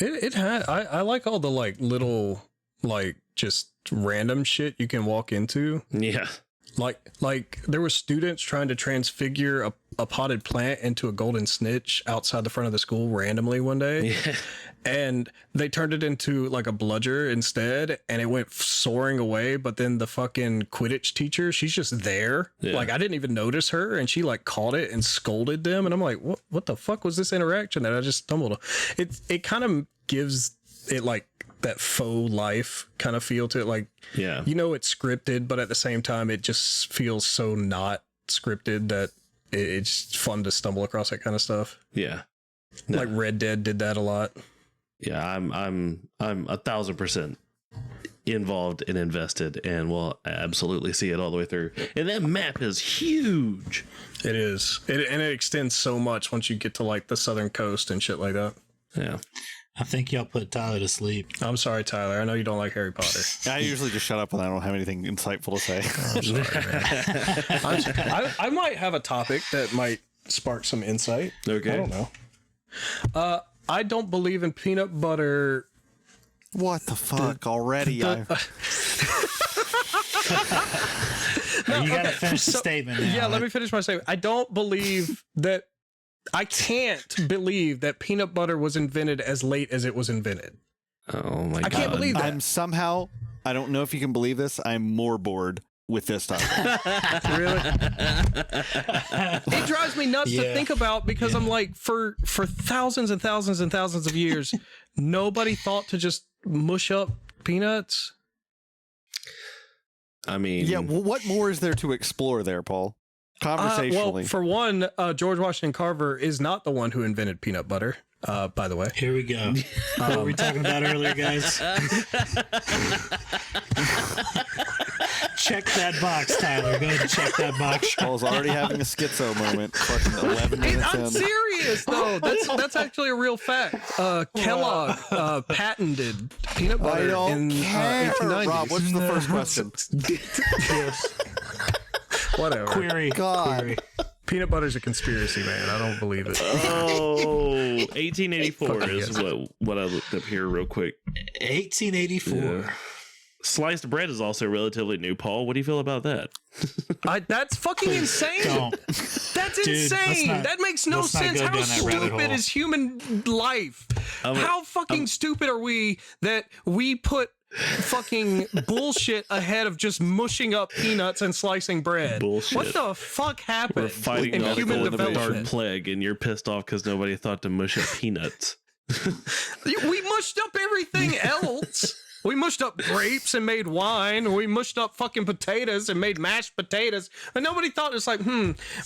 It had. I like all the like little like just random shit you can walk into. yeah. Like there were students trying to transfigure a potted plant into a golden snitch outside the front of the school randomly one day. Yeah. And they turned it into like a bludger instead, and it went soaring away. But then the fucking Quidditch teacher, she's just there. Yeah. Like, I didn't even notice her, and she like caught it and scolded them. And I'm like, what the fuck was this interaction that I just stumbled on? It kind of gives it like that faux life kind of feel to it. Like, Yeah. you know, it's scripted, but at the same time, it just feels so not scripted that it's fun to stumble across that kind of stuff. Yeah. No. Like Red Dead did that a lot. Yeah, I'm 1,000% involved and invested, and will absolutely see it all the way through. And that map is huge. It is. And it extends so much once you get to like the southern coast and shit like that. Yeah. I think y'all put Tyler to sleep. I'm sorry, Tyler. I know you don't like Harry Potter. I usually just shut up when I don't have anything insightful to say. I'm sorry, I might have a topic that might spark some insight. Okay. I don't know. I don't believe in peanut butter. What the fuck already? You gotta finish the statement now. Yeah, let me finish my statement. I don't believe that. I can't believe that peanut butter was invented as late as it was invented. Oh my God. I can't believe that. I'm somehow, I don't know if you can believe this, I'm more bored with this topic. Really? It drives me nuts to think about, because I'm like, for thousands and thousands and thousands of years, nobody thought to just mush up peanuts. I mean, Yeah, well, what more is there to explore there, Paul? Conversationally. Well, for one, George Washington Carver is not the one who invented peanut butter, by the way. Here we go. What were we talking about earlier, guys? Check that box, Tyler. Go ahead and check that box. Paul's already having a schizo moment. Fucking 11 minutes I'm in. serious, though. That's actually a real fact. Kellogg patented peanut I butter don't in care. 1890s. Rob, what's the first question? Whatever. Query. God. Query. Peanut butter's a conspiracy, man. I don't believe it. oh, 1884 is what I looked up here real quick. 1884. Yeah. Sliced bread is also relatively new, Paul. What do you feel about that? That's fucking insane. Don't. That's Dude, insane. That makes no let's not sense. go How down that rabbit stupid hole. is human life? How fucking stupid are we that we put fucking bullshit ahead of just mushing up peanuts and slicing bread? Bullshit. What the fuck happened We're fighting in off human the dark development? plague, and you're pissed off because nobody thought to mush up peanuts. We mushed up everything else. We mushed up grapes and made wine. We mushed up fucking potatoes and made mashed potatoes. And nobody thought it's like,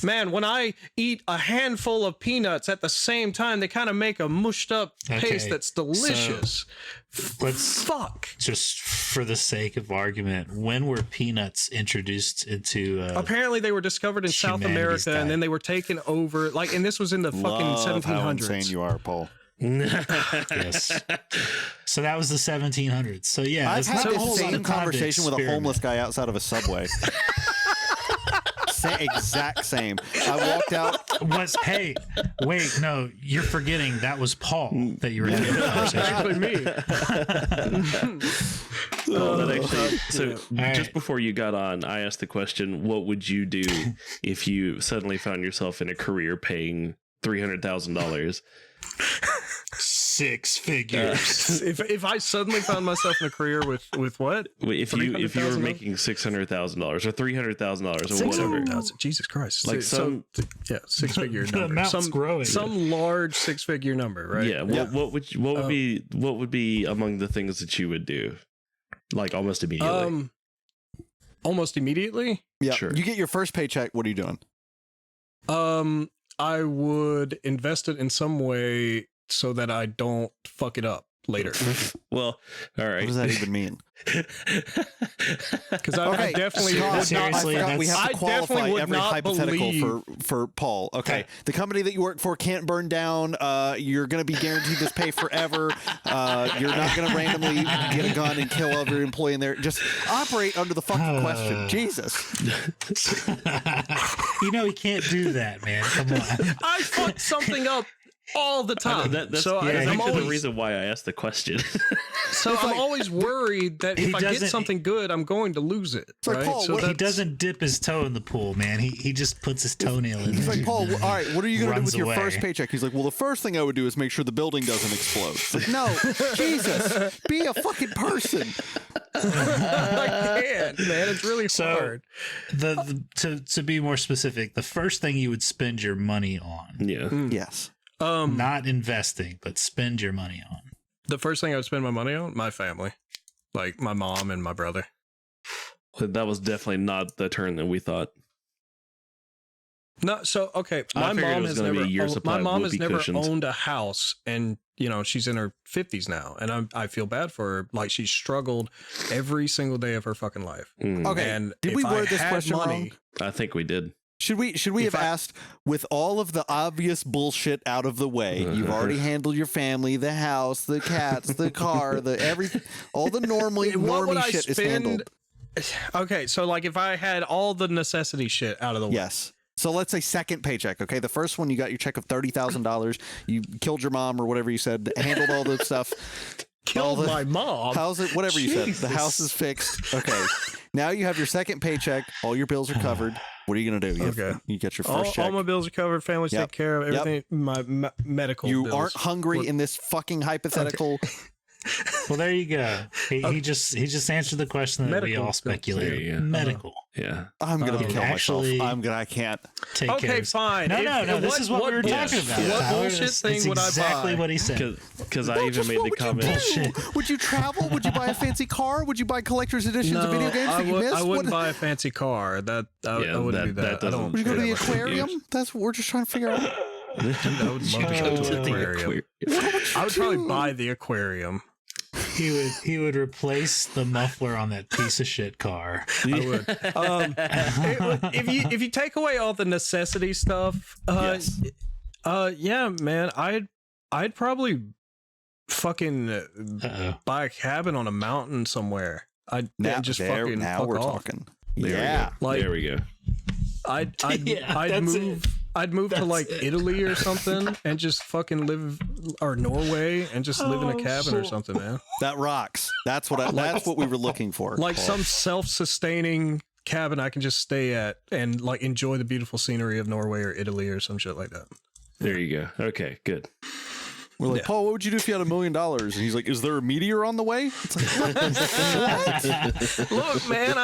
man, when I eat a handful of peanuts at the same time, they kind of make a mushed up paste that's delicious. So let's fuck. Just for the sake of argument, when were peanuts introduced into? Apparently, they were discovered in South America, and then they were taken over. Like, and this was in the fucking Love 1700s. how insane you are, Paul. Yes. So that was the 1700s. So yeah, I've had not a the whole lot same of time to conversation with a homeless experiment. guy outside of a Subway. Exact same. I walked out. Hey, wait, no, you're forgetting that was Paul that you were having a conversation with. Actually, me. That actually, so All just right. before you got on, I asked the question, what would you do if you suddenly found yourself in a career paying $300,000? Six figures. If I suddenly found myself in a career with what? If you were $300,000? making $600,000 or $300,000 or whatever. 600,000. Jesus Christ! Like six figure The number. amount's growing. Some large 6-figure number, right? Yeah. What would be among the things that you would do? Like almost immediately. Almost immediately. Yeah. Sure. You get your first paycheck. What are you doing? I would invest it in some way so that I don't fuck it up later. Well, all right. What does that even mean? Because I definitely Scott, would not. seriously, I forgot we have I to qualify definitely would every not hypothetical believe- for Paul. Okay, the company that you work for can't burn down. You're going to be guaranteed this pay forever. You're not going to randomly get a gun and kill every employee in there. Just operate under the fucking question. Jesus. You know he can't do that, man. Come on. I fuck something up all the time. That's so that's I'm actually always the reason why I asked the question. I'm always worried that He if I get doesn't- something good, I'm going to lose it. like, Right? Paul, So what- He that's- doesn't dip his toe in the pool, man. He just puts his toenail in He's there. like, Paul, all right, what are you going to do Runs with your away. first paycheck? He's like, well, the first thing I would do is make sure the building doesn't explode. It's like, no, Jesus, be a fucking person. I can't, man. It's really hard. To be more specific, the first thing you would spend your money on, Yeah. Yes. not investing, but spend your money on. The first thing I would spend my money on, my family, like my mom and my brother. That was definitely not the turn that we thought. No, so okay, I my figured it mom was has gonna be never. a year supply My of mom has whoopee never cushions. owned a house, and she's in her 50s now, and I feel bad for her. Like she's struggled every single day of her fucking life. Mm, Okay, And did if we I word this had question money, wrong? I think we did. Should we have asked, with all of the obvious bullshit out of the way, you've already handled your family, the house, the cats, the car, all the What would normie I shit is spend? handled. Okay, so like if I had all the necessity shit out of the way. Yes. So let's say second paycheck. Okay, the first one you got your check of $30,000. You killed your mom or whatever you said, handled all the stuff. Killed my mom. How's it? Whatever you said. The Jesus. house is fixed. Okay. Now you have your second paycheck. All your bills are covered. What are you gonna do? You get your first check. All my bills are covered. Family's Yep. taken care of. Yep. Everything. My medical. You bills. aren't hungry What- in this fucking hypothetical. Well, there you go. He just answered the question that we Medical all bills. speculated. Yeah. Medical. Yeah. I'm gonna kill Actually- myself. I can't. Take care Okay, of- fine. No. This is what we were talking about. What Tyler. bullshit That's thing would I exactly buy? what he said. Because I even made the comment. Would you travel? Would you buy a fancy car? Would you buy collector's editions of video games that you missed? I wouldn't What- buy a fancy car. I wouldn't do that. that I don't. Would you go to the care that much. aquarium? That's what we're just trying to figure out. I would love to go to the aquarium. I would probably buy the aquarium. He would replace the muffler on that piece of shit car. I would. If you take away all the necessity stuff, Yes. yeah, man, I'd probably fucking Uh-oh. buy a cabin on a mountain somewhere. I'd Now, just there, fucking now fuck we're off. talking. There Yeah. we go. Like- There we go. Yeah, that's it. I'd move to That's like it. Italy or something and just fucking live, or Norway and just live in a cabin or something, man. That rocks. That's what we were looking for. Like Paul. some self-sustaining cabin I can just stay at and like enjoy the beautiful scenery of Norway or Italy or some shit like that. There you go. Okay, good. We're like, Yeah. Paul, what would you do if you had $1 million? And he's like, is there a meteor on the way? It's like, what? Look, man,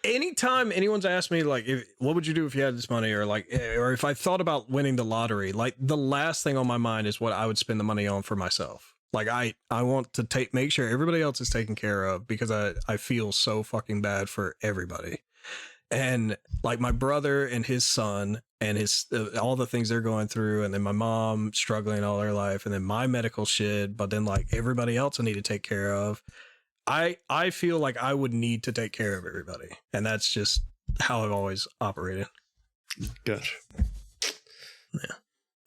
anytime anyone's asked me like, what would you do if you had this money, or like, or if I thought about winning the lottery, like the last thing on my mind is what I would spend the money on for myself. Like I want to make sure everybody else is taken care of because I feel so fucking bad for everybody. And like my brother and his son and his all the things they're going through, and then my mom struggling all her life, and then my medical shit, but then like everybody else I need to take care of. I feel like I would need to take care of everybody, and that's just how I've always operated. Gosh. Yeah,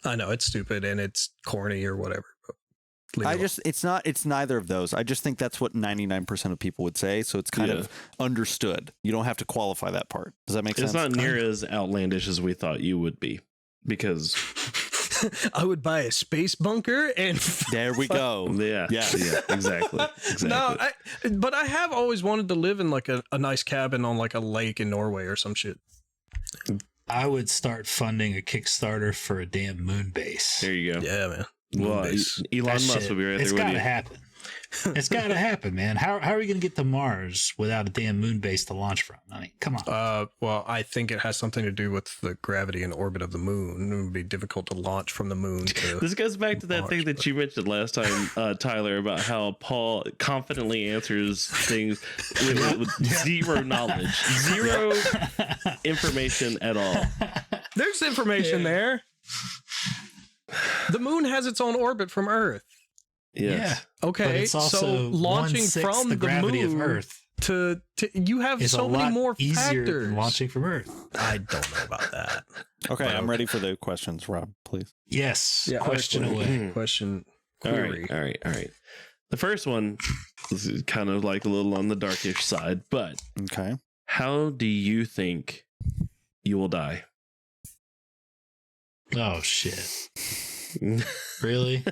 I know it's stupid and it's corny or whatever. But it's neither of those. I just think that's what 99% of people would say. So it's kind of understood. You don't have to qualify that part. Does that make sense? It's not near as outlandish as we thought you would be, because I would buy a space bunker and there we go. Yeah, exactly. No, but I have always wanted to live in like a nice cabin on like a lake in Norway or some shit. I would start funding a Kickstarter for a damn moon base. There you go. Yeah, man. Well, Elon Musk will be right there with you. It's gotta happen. It's gotta happen, man. How are we gonna get to Mars without a damn moon base to launch from? I mean, come on. Well, I think it has something to do with the gravity and orbit of the moon. It would be difficult to launch from the moon. This goes back to that Mars, thing that you mentioned last time, Tyler, about how Paul confidently answers things with zero knowledge, zero information at all. There's information there. The moon has its own orbit from Earth. Yes. Yeah. Okay, but it's also so launching 1/6 from the the gravity moon of Earth to you have is so a many lot more easier factors. than launching from Earth. I don't know about that. Okay, But I'm ready for the questions, Rob, please. Yes. Yeah, Question away. Question. All Query. right. The first one is kind of like a little on the darkish side, but Okay. how do you think you will die? Oh shit. Really?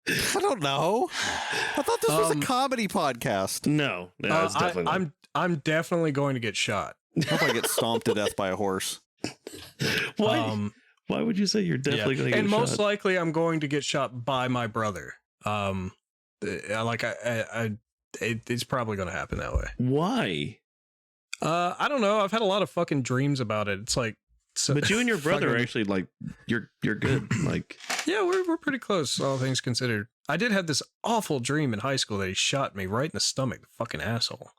I don't know. I thought this was a comedy podcast. No, it's definitely not. I'm definitely going to get shot. I hope I get stomped to death by a horse. Why? Why would you say you're definitely going to get and shot? most likely I'm going to get shot by my brother. It's probably going to happen that way. Why? I don't know. I've had a lot of fucking dreams about it. It's like, But you and your brother are fucking- actually like you're good. Like, yeah, we're pretty close, all things considered. I did have this awful dream in high school that he shot me right in the stomach, the fucking asshole.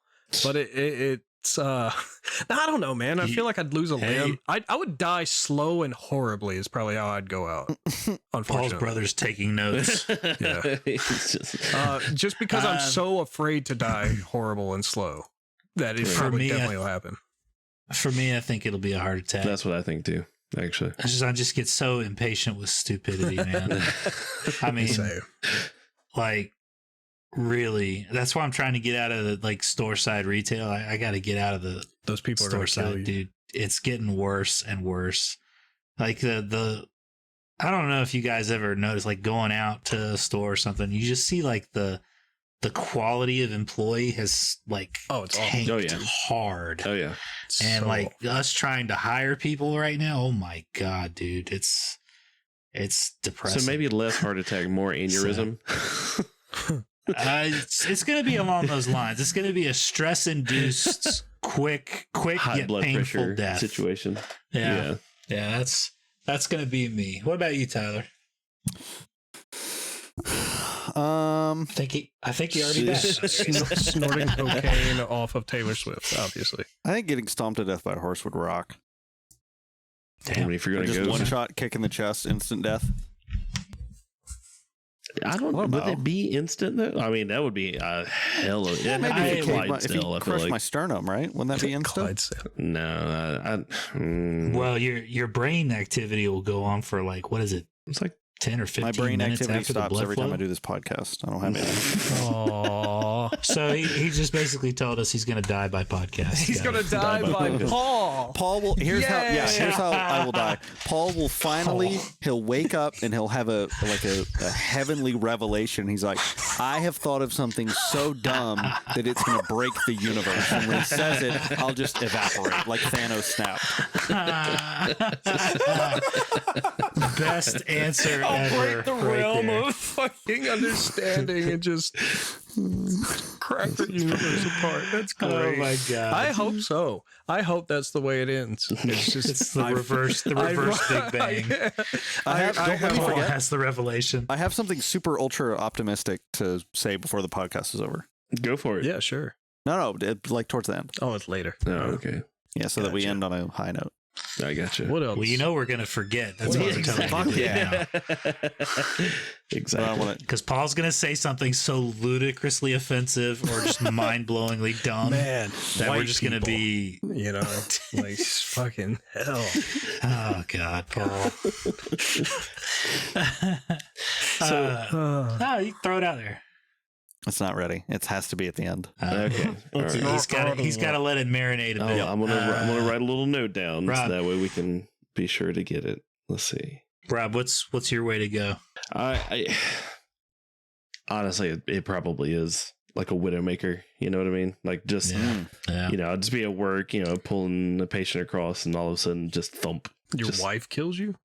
But it's I don't know, man. I feel like I'd lose a limb. I would die slow and horribly is probably how I'd go out. Unfortunately, Paul's brother's taking notes. Yeah. It's just, just because I'm so afraid to die horrible and slow that it For probably me, definitely will happen. For me, I think it'll be a heart attack. that's what I think too. Actually, I just get so impatient with stupidity, man. I mean, Same. like, really, that's why I'm trying to get out of the like store side retail. I got to get out of the Those people are store going to kill side, you. dude. It's getting worse and worse. Like the I don't know if you guys ever noticed, like going out to a store or something, you just see like the quality of employee has like It's tanked Oh, yeah. hard. oh yeah, And So- like us trying to hire people right now, oh my god, dude, it's depressing. so maybe less heart attack, more aneurysm. it's going to be along those lines. It's going to be a stress-induced, quick High yet blood painful pressure death situation. Yeah, that's going to be me. What about you, Tyler? I think he already died. Snorting cocaine off of Taylor Swift, obviously. I think getting stomped to death by a horse would rock. I mean, if you're Or gonna just go, one shot, kick in the chest, instant death. I don't. What Would about- it be instant though? I mean, that would be a hell of. It Maybe had to if be you, Clydesdale, I feel crush like. my sternum, right? Wouldn't that be instant? Clydesdale. No, Well, your brain activity will go on for like, what is it, it's like 10 or 15 My brain minutes activity after the stops blood every flow? time I do this podcast. I don't have any. Aww. So he just basically told us he's going to die by podcast. He's guys. going to die by Paul. Paul will. Here's how. Yeah, Yay! here's how I will die. Paul will finally. He'll wake up and he'll have a heavenly revelation. He's like, I have thought of something so dumb that it's going to break the universe. And when he says it, I'll just evaporate like Thanos snapped. Best answer I'll ever. break the right realm there. of fucking understanding and just crack the universe apart. That's great. Oh my god! I hope so. I hope that's the way it ends. It's just It's the reverse Big Bang. Paul has the revelation. I have something super ultra optimistic to say before the podcast is over. Go for it. Yeah, sure. No, like towards the end. Oh, it's later. Oh, okay. Yeah, so that we end on a high note. I got you. What else? Well, you know we're gonna forget. That's what we're telling Fuck you. yeah. Exactly. Because Paul's gonna say something so ludicrously offensive or just mind-blowingly dumb Man, that we're white just gonna be, you know, like fucking hell. oh god, Paul. No, you can throw it out there. It's not ready. It has to be at the end. Okay. All right. He's got to let it marinate a bit. I'm gonna write a little note down Rob. so that way we can be sure to get it. Let's see. Rob, what's your way to go? I honestly, it probably is like a widowmaker. You know what I mean? Like just Yeah. you know, I'd just be at work, you know, pulling a patient across, and all of a sudden, just thump. Your Just- wife kills you?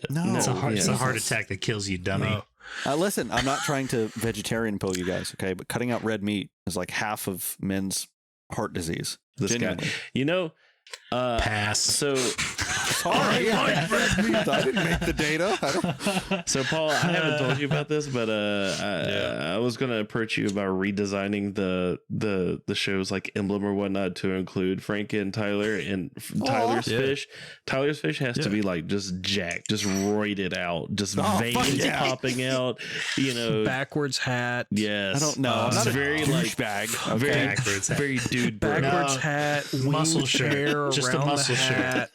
No, It's a heart Jesus. attack that kills you, dummy. No. Listen, I'm not trying to vegetarian pill you guys, okay? But cutting out red meat is like half of men's heart disease. This guy, Genuinely. you know, Pass. so Sorry, I didn't make the data. I don't... So, Paul, I haven't told you about this, but I was going to approach you about redesigning the show's like emblem or whatnot to include Frank and Tyler and Tyler's fish. Tyler's fish has to be like just jacked, just roided out, just veins popping out. You know, Backwards hat. yes. I don't know. I'm not a very like douchebag. very Backwards hat. very dude. Backwards No. hat, Muscle winged shirt. hair Just a around muscle the shirt. hat,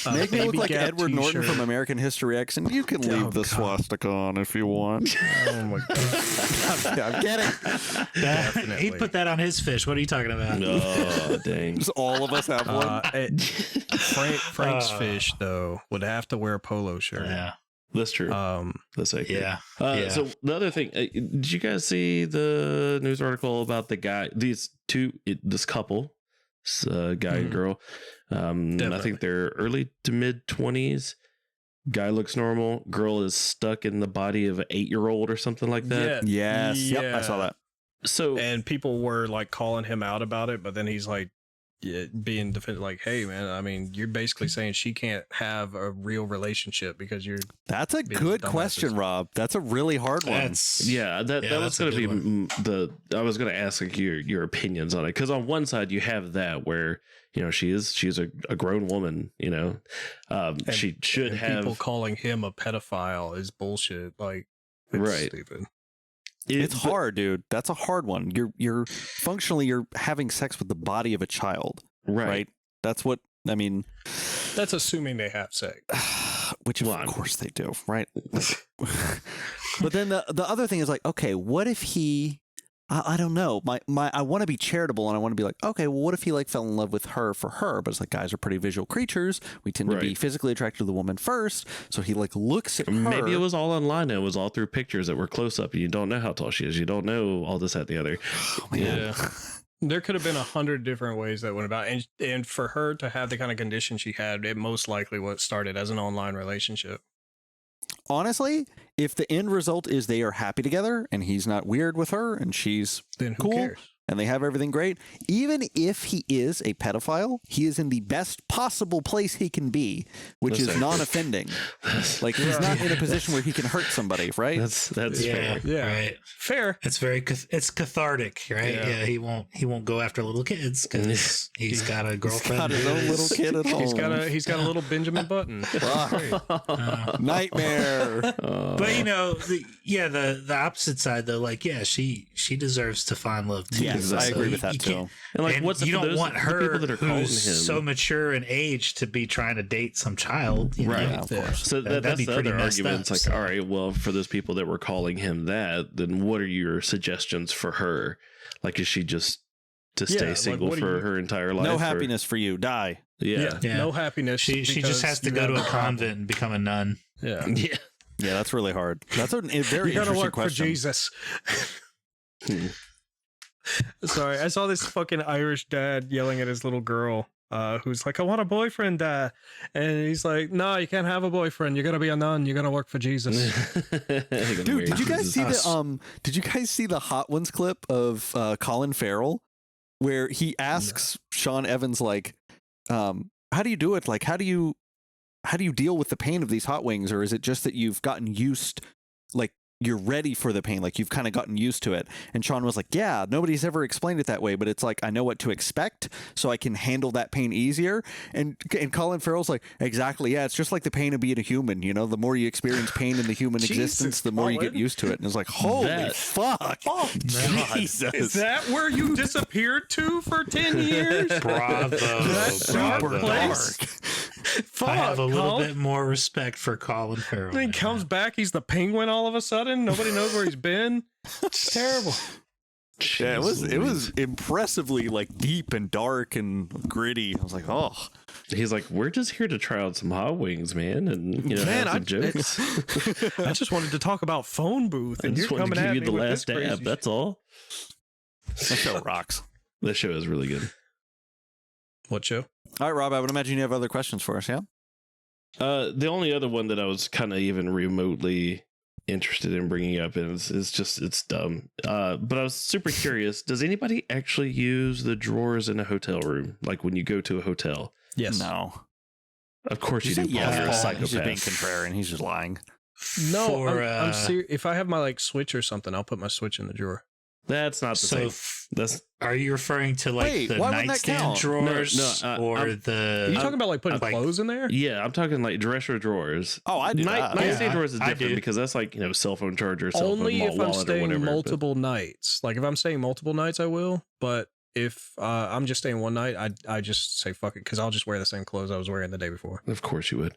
a Make me look Baby like Gap Edward Norton t-shirt. from American History X, and you can leave the God. swastika on if you want. Oh my god! I'm kidding. Definitely. He'd put that on his fish. What are you talking about? Oh, dang. Just all of us have one. Frank's fish though would have to wear a polo shirt. Yeah. That's true. That's accurate. Yeah. So the other thing, did you guys see the news article about the guy? This couple, guy and girl. I think they're early to mid 20s. Guy looks normal. Girl is stuck in the body of an 8-year-old or something like that. Yes. Yep, I saw that. So And people were like calling him out about it, but then he's like, being defended, like, hey man, I mean, you're basically saying she can't have a real relationship because you're. That's a being good dumbasses. question, Rob. That's a really hard one. that was that's a going to be good I was going to ask like, your opinions on it, because on one side you have that where she's a grown woman, she should and have people calling him a pedophile is bullshit. Like, it's Right. stupid. It's hard, dude. That's a hard one. You're functionally you're having sex with the body of a child, right? That's what I mean. That's assuming they have sex. Which of course they do, right? But then the other thing is like, okay, what if he? I don't know. I want to be charitable and I want to be like, okay, well, what if he like fell in love with her for her? But it's like guys are pretty visual creatures. We tend to be physically attracted to the woman first, so he like looks at her. Maybe it was all online. It was all through pictures that were close up. You don't know how tall she is. You don't know all this, that, the other. Oh, man. Yeah. There could have been 100 different ways that went about, and for her to have the kind of condition she had, it most likely what started as an online relationship. Honestly, if the end result is they are happy together and he's not weird with her and she's Then who cool cares? and they have everything great, even if he is a pedophile, he is in the best possible place he can be, which is non-offending. Like he's not in a position where he can hurt somebody, right? That's fair. Yeah, Right. fair. It's it's cathartic, right? Yeah. He won't go after little kids because he's got a girlfriend. Got his own little kid at home. He's got a little Benjamin Button. Nightmare. But the opposite side though, like she deserves to find love too. Yes, I agree with that you too. can't- And like, and what's you for don't those, want the her people that are calling him who's so mature in age to be trying to date some child, you know? Right. Yeah, of course. So That'd that's be the pretty other messed argument. up, It's like, so. all right, well, for those people that were calling him that, then what are your suggestions for her? Like, is she just to stay like, single what do for you- her entire life? No or- happiness for you. Die. Yeah. Yeah. No happiness. She just because has to you go to have a convent and become a nun. Yeah. Yeah. Yeah, that's really hard. That's a very You gotta interesting work question. for Jesus. Hmm. Sorry, I saw this fucking Irish dad yelling at his little girl who's like, I want a boyfriend, and he's like, no, you can't have a boyfriend. You're gonna be a nun. You're gonna work for Jesus. Dude, did you guys see the Hot Ones clip of Colin Farrell where he asks Sean Evans like, how do you do it? Like, how do you deal with the pain of these hot wings, or is it just that you've gotten used, like you're ready for the pain, like you've kind of gotten used to it? And Sean was like, yeah, nobody's ever explained it that way, but it's like I know what to expect, so I can handle that pain easier. And Colin Farrell's like, exactly, yeah, it's just like the pain of being a human, you know, the more you experience pain in the human existence, the more you get used to it. And it's like, holy fuck. Oh, Jesus. Is that where you disappeared to for 10 years? Bravo. That's Bravo. super dark. Fuck, I have a little Colin. bit more respect for Colin Farrell. Then he comes back, he's the penguin all of a sudden. Nobody knows where he's been. It's terrible. Yeah, it was impressively like deep and dark and gritty. I was like, oh. He's like, we're just here to try out some hot wings, man, and you know, have some jokes. I just wanted to talk about phone booth, I and just you're wanted coming to at give me you the with last this crazy dab. That's all. That show rocks. This show is really good. What show? All right, Rob, I would imagine you have other questions for us, yeah? The only other one that I was kind of even remotely interested in bringing up is it's dumb. But I was super curious. Does anybody actually use the drawers in a hotel room? Like when you go to a hotel? Yes. No. Of course you do. Paul. Yeah, You're a Paul. psychopath. He's just being contrarian. He's just lying. No, For, I'm serious. If I have my like switch or something, I'll put my switch in the drawer. That's not the So same. That's are you referring to like Wait, the why wouldn't that nightstand count? drawers No, or Are you the? talking about like putting like- clothes in there? yeah. I'm talking like dresser drawers. Oh, I do that. Nightstand Yeah, drawers is I different do. because that's like, you know, cell phone charger, cell Only phone if I'm wallet or staying whatever. multiple nights. Like if I'm staying multiple nights, I will. But if I'm just staying one night, I just say fuck it because I'll just wear the same clothes I was wearing the day before. Of course you would.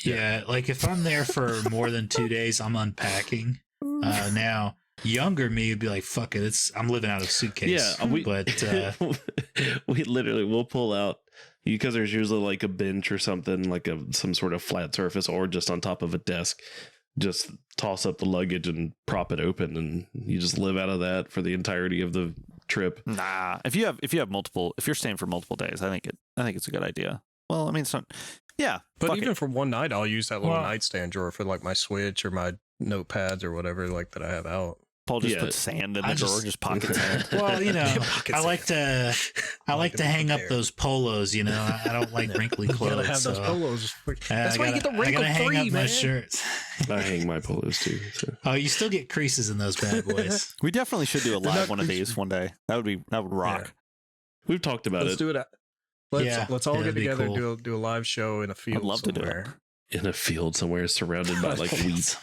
Yeah, like if I'm there for more than 2 days, I'm unpacking. Now, younger me would be like, "Fuck it, I'm living out of a suitcase." Yeah, we literally will pull out because there's usually like a bench or something, like some sort of flat surface, or just on top of a desk. Just toss up the luggage and prop it open, and you just live out of that for the entirety of the trip. Nah. If you're staying for multiple days, I think it's a good idea. Well, I mean, it's not. Yeah, But fuck even it. for one night, I'll use that little Well- nightstand drawer for like my switch or my notepads or whatever like that I have out. Paul just Yeah. puts sand in the I drawer, just- just pocket sand. Well, you know, Pocket I like to hang up there. those polos. You know, I don't like wrinkly You clothes. gotta have those so, polos. I That's why you get the gotta wrinkle hang free, up my man. shirts. I hang my polos too. So. Oh, you still get creases in those bad boys. We definitely should do a They're live not one of creasy. these one day. That would rock. We've talked about Let's it do it. Let's all yeah, get that'd be together, cool. do a live show in a field. I'd love to do it. somewhere. in a field somewhere surrounded by like wheat.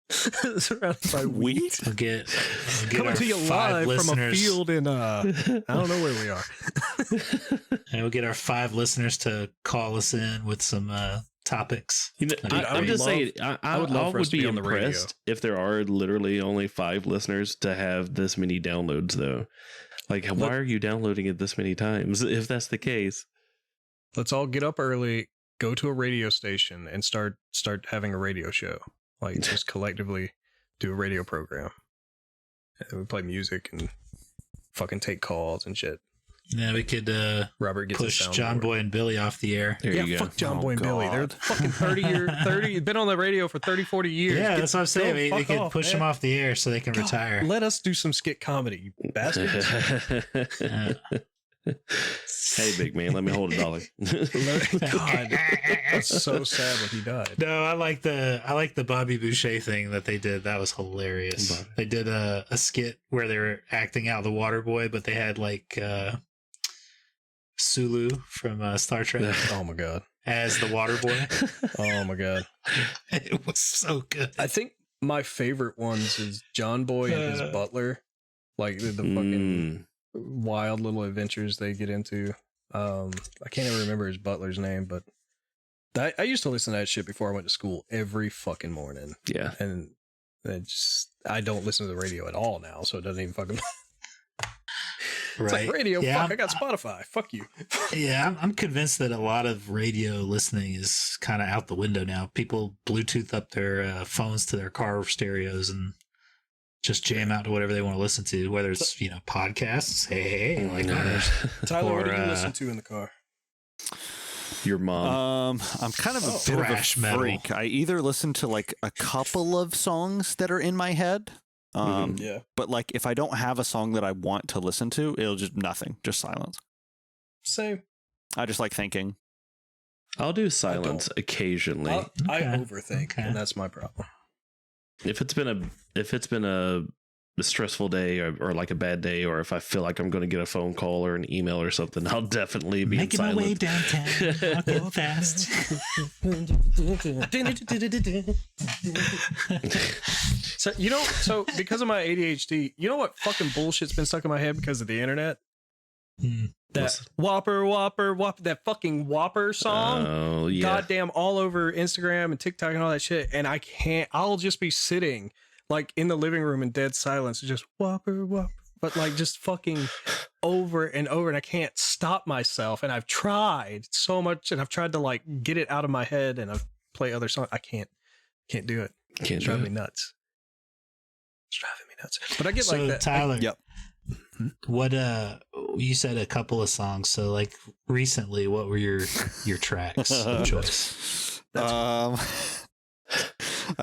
Surrounded by Wheat? We'll get Coming our to you 5 live from a listeners. field in I don't know where we are. And we'll get our 5 listeners to call us in with some topics. You know, Dude, I I'm would just love- saying, I would love for us would to be be on the radio. impressed if there are literally only 5 listeners to have this many downloads, though. Like, why are you downloading it this many times if that's the case? Let's all get up early, go to a radio station, and start having a radio show. Like just collectively do a radio program. And we play music and fucking take calls and shit. Yeah, we could Robert gets push a John soundboard. Boy and Billy off the air. There you go. Fuck John Oh, Boy and Billy. They're God. fucking 30 been on the radio for 30, 40 years. Yeah, Get- that's what I'm saying. go They fuck could off, push man. them off the air so they can God, retire. Let us do some skit comedy, you bastards. Hey, big man, let me hold $1. God, that's so sad when he died. No, I like the Bobby Boucher thing that they did. That was hilarious. Bobby. They did a skit where they were acting out the water boy, but they had like Sulu from Star Trek Oh my god. as the water boy. Oh my god. It was so good. I think my favorite ones is John Boy and his butler. Like the fucking wild little adventures they get into. I can't even remember his butler's name, but I used to listen to that shit before I went to school every fucking morning. Yeah. And I don't listen to the radio at all now, so it doesn't even fucking. It's like radio. Yeah, fuck, I got Spotify. Fuck you. Yeah, I'm convinced that a lot of radio listening is kind of out the window now. People Bluetooth up their phones to their car stereos and just jam out to whatever they want to listen to, whether it's, podcasts. Hey, like ours. Tyler, what do you Or, listen to in the car? Your mom. I'm kind of a bit of a Thrash metal. freak. I either listen to like a couple of songs that are in my head. Yeah. But like if I don't have a song that I want to listen to, it'll just nothing, just silence. Same. I just like thinking. I'll do silence occasionally. I Okay. overthink, Okay. and that's my problem. If it's been a stressful day or like a bad day, or if I feel like I'm going to get a phone call or an email or something, I'll definitely be Making my silent. way downtown. I'll go fast. So because of my ADHD, you know what fucking bullshit's been stuck in my head because of the internet? Hmm. That Whopper, that fucking Whopper song. Oh yeah. Goddamn, all over Instagram and TikTok and all that shit. And I'll just be sitting like in the living room in dead silence, just Whopper, but like just fucking over and over. And I can't stop myself. And I've tried so much, and I've tried to like get it out of my head, and I've played other songs. I can't do it. Can't It's do driving it. me nuts. It's driving me nuts. But I get So like that. Tyler, Yep. what you said a couple of songs. So like recently, what were your tracks of choice? I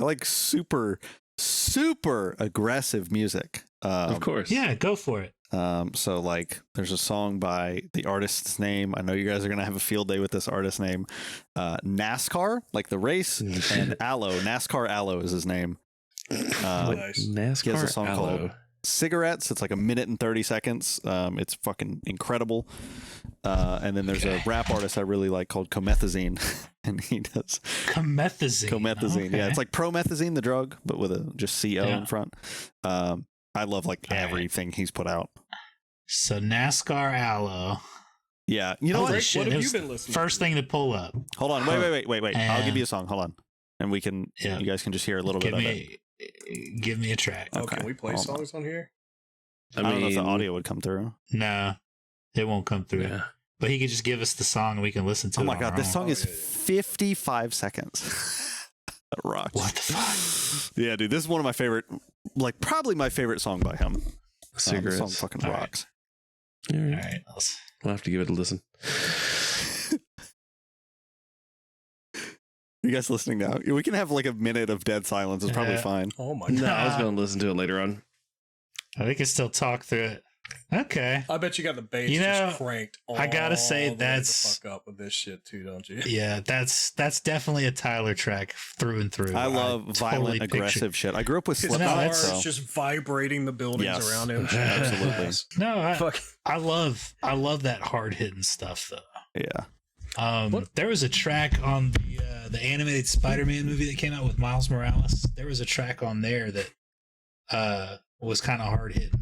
like super aggressive music. Of course. Yeah, go for it. So like there's a song by the artist's name. I know you guys are gonna have a field day with this artist's name. NASCAR, like the race, and Aloe. NASCAR Aloe is his name. Nice. NASCAR. He has a song Aloe. called Cigarettes. It's like a minute and 30 seconds. It's fucking incredible. And then there's a rap artist I really like called Comethazine, and he does Comethazine. Yeah, it's like promethazine, the drug, but with a just CO Yeah. in front. I love like All right. everything he's put out. So NASCAR Aloe. Yeah, you know Holy what? shit, What have it you was been listening First to? thing to pull up. Hold on, wait. I'll give And- you a song. Hold on, and we can. Yeah. You guys can just hear a little Give bit of it. give me a track. Oh, Okay, can we play hold on. songs on here? I don't know if the audio would come through. No, it won't come through. Yeah. But he could just give us the song and we can listen to Oh it. my on god, our this own. song is Oh, yeah. 55 seconds. That rocks. What the fuck? Yeah, dude, this is one of my favorite, like probably my favorite song by him. This Cigarettes. song fucking All right. rocks. All right. All right. We'll have to give it a listen. You guys listening now? We can have like a minute of dead silence. It's probably Yeah. fine. Oh my No, god. I was going to listen to it later on. We can still talk through it. Okay. I bet you got the bass You know, just cranked. I gotta say all the way the that's- fuck up with this shit too, don't you? Yeah, that's definitely a Tyler track through and through. I love totally violent, picture- aggressive shit. I grew up with His Slipknot, No, guitar so is just vibrating the buildings Yes. around him. Absolutely. No, Fuck. I love that hard hitting stuff though. yeah. What? There was a track on the animated Spider-Man movie that came out with Miles Morales. There was a track on there that was kind of hard hitting.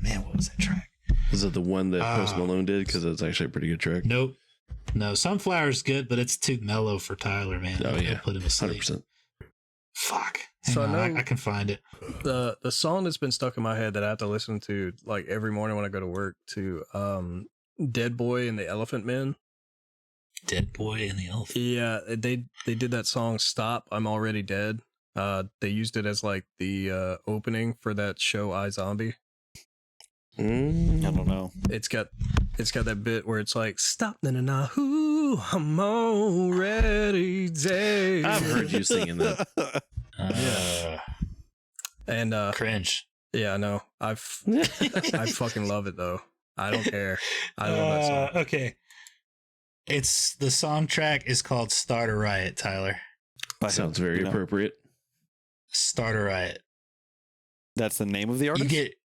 Man, what was that track? Is it the one that Post Ah. Malone did? Because it's actually a pretty good track. Nope. No, Sunflower's good, but it's too mellow for Tyler, man. Oh, It'll yeah. put him asleep. 100%. Fuck. So Hang I on, know- I can find it. The song that's been stuck in my head that I have to listen to like every morning when I go to work to Dead Boy and the Elephant Men. Dead Boy and the Elephant. Yeah, they did that song "Stop, I'm Already Dead." They used it as like the opening for that show iZombie. I don't know. It's got that bit where it's like stop na who I'm already dead. I've heard you singing that. And Cringe. yeah, I know. I fucking love it though. I don't care. I love that song. Okay. It's the song track is called Start a Riot, Tyler. Sounds very You know, appropriate. Start a Riot. That's the name of the You artist? get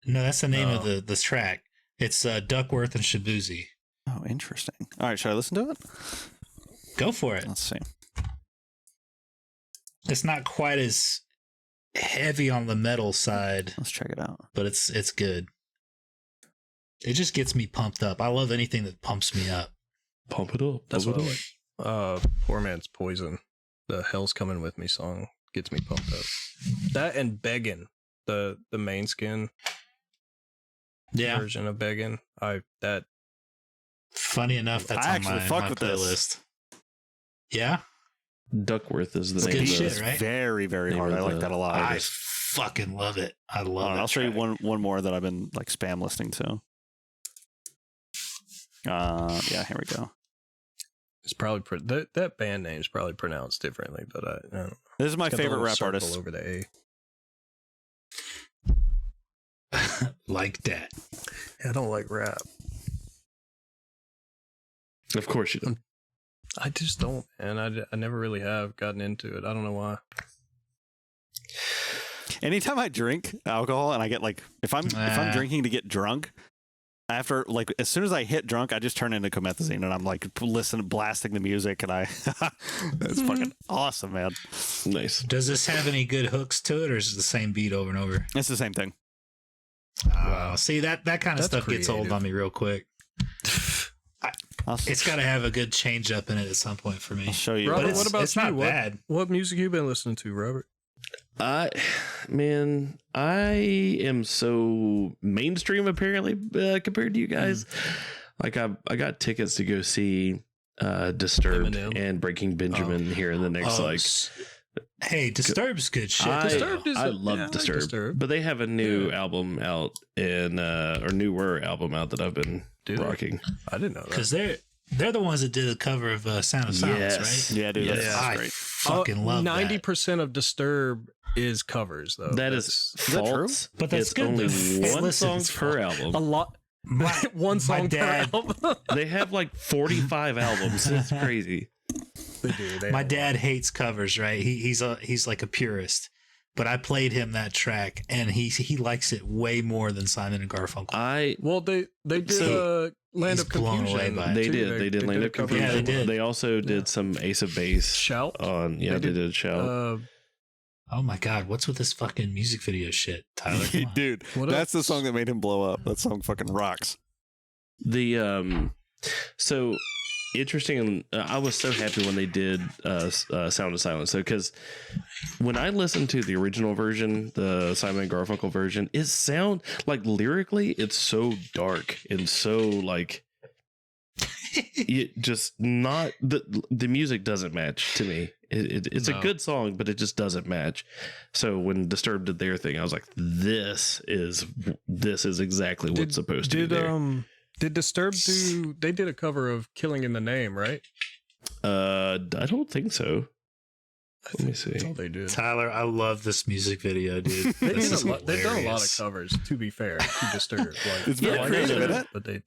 No, that's the name of Oh. the track. It's Duckworth and Shabuzi. Oh, interesting. All right, should I listen to it? Go for it. Let's see. It's not quite as heavy on the metal side, Let's check it out. but it's good. It just gets me pumped up. I love anything that pumps me up. Pump it up. That's pump what it I up. like. Poor Man's Poison. The Hell's Coming With Me song gets me pumped up. That and Beggin', the main skin Yeah. version of Beggin'. That Funny enough, that's I on actually my, fuck my with playlist. this. Yeah? Duckworth is the It's name good of shit, the right? Very, very Name hard. of I like the that a lot. I fucking love it. I Hold love on, it. I'll show you one more that I've been like spam listening to. Yeah, here we go. It's probably that band name's probably pronounced differently, but I don't know. This is my It's got the favorite little rap circle artist. over the A. Like that. I don't like rap. Of course you don't. I just don't, and I never really have gotten into it. I don't know why. Anytime I drink alcohol and I get like, if I'm drinking to get drunk, after like as soon as I hit drunk, I just turn into comethazine and I'm like blasting the music, and it's fucking awesome, man. Nice. Does this have any good hooks to it, or is it the same beat over and over? It's the same thing. See, that kind of That's stuff gets old creative. on me real quick. I'll It's got to have a good change up in it at some point for me. show you. Robert, But what about it's you? not What- bad. What music you been listening to, Robert? I am so mainstream apparently compared to you guys. Like I got tickets to go see Disturbed Eminem. and Breaking Benjamin here in the next Hey, Disturbed's good shit. Disturbed is I a- love yeah, I like Disturbed, Disturbed. but they have a new album out or newer album out that I've been Do they? rocking. I didn't know that. Because they're the ones that did the cover of Sound of Silence, Yes. right? Yeah, dude, that's I great. fucking love 90% of Disturb is covers, though. That is that true? false. But that's it's good, only though. Hey, one listen, song it's per a album. lot. that. One song dad- per album. They have like 45 albums. It's crazy. They do. They My have a dad lot. hates covers, right? He's like a purist. But I played him that track, and he likes it way more than Simon and Garfunkel. Well, they did So, Land he's of blown Confusion. away by it. They too. did Land a of cover Confusion. Yeah, they did. They also did some Ace of Base Shout. on. Yeah, They they did, did Shout. Oh my God, what's with this fucking music video shit, Tyler? Come on. Dude, What that's the else? song that made him blow up. That song fucking rocks. So interesting. I was so happy when they did Sound of Silence. So because when I listened to the original version, the Simon and Garfunkel version, it sound like lyrically it's so dark and so like it just not the music doesn't match to me. It's a No. good song, but it just doesn't match. So when Disturbed did their thing, I was like, this is exactly what's supposed to be there. Did Disturbed do? They did a cover of "Killing in the Name," right? I don't think so. Let me see. That's all they did. Tyler, I love this music video, dude. They've This is done a lot of hilarious. covers. To be fair, to Disturbed, like, It's very I like creative, Disturbed, isn't it? But they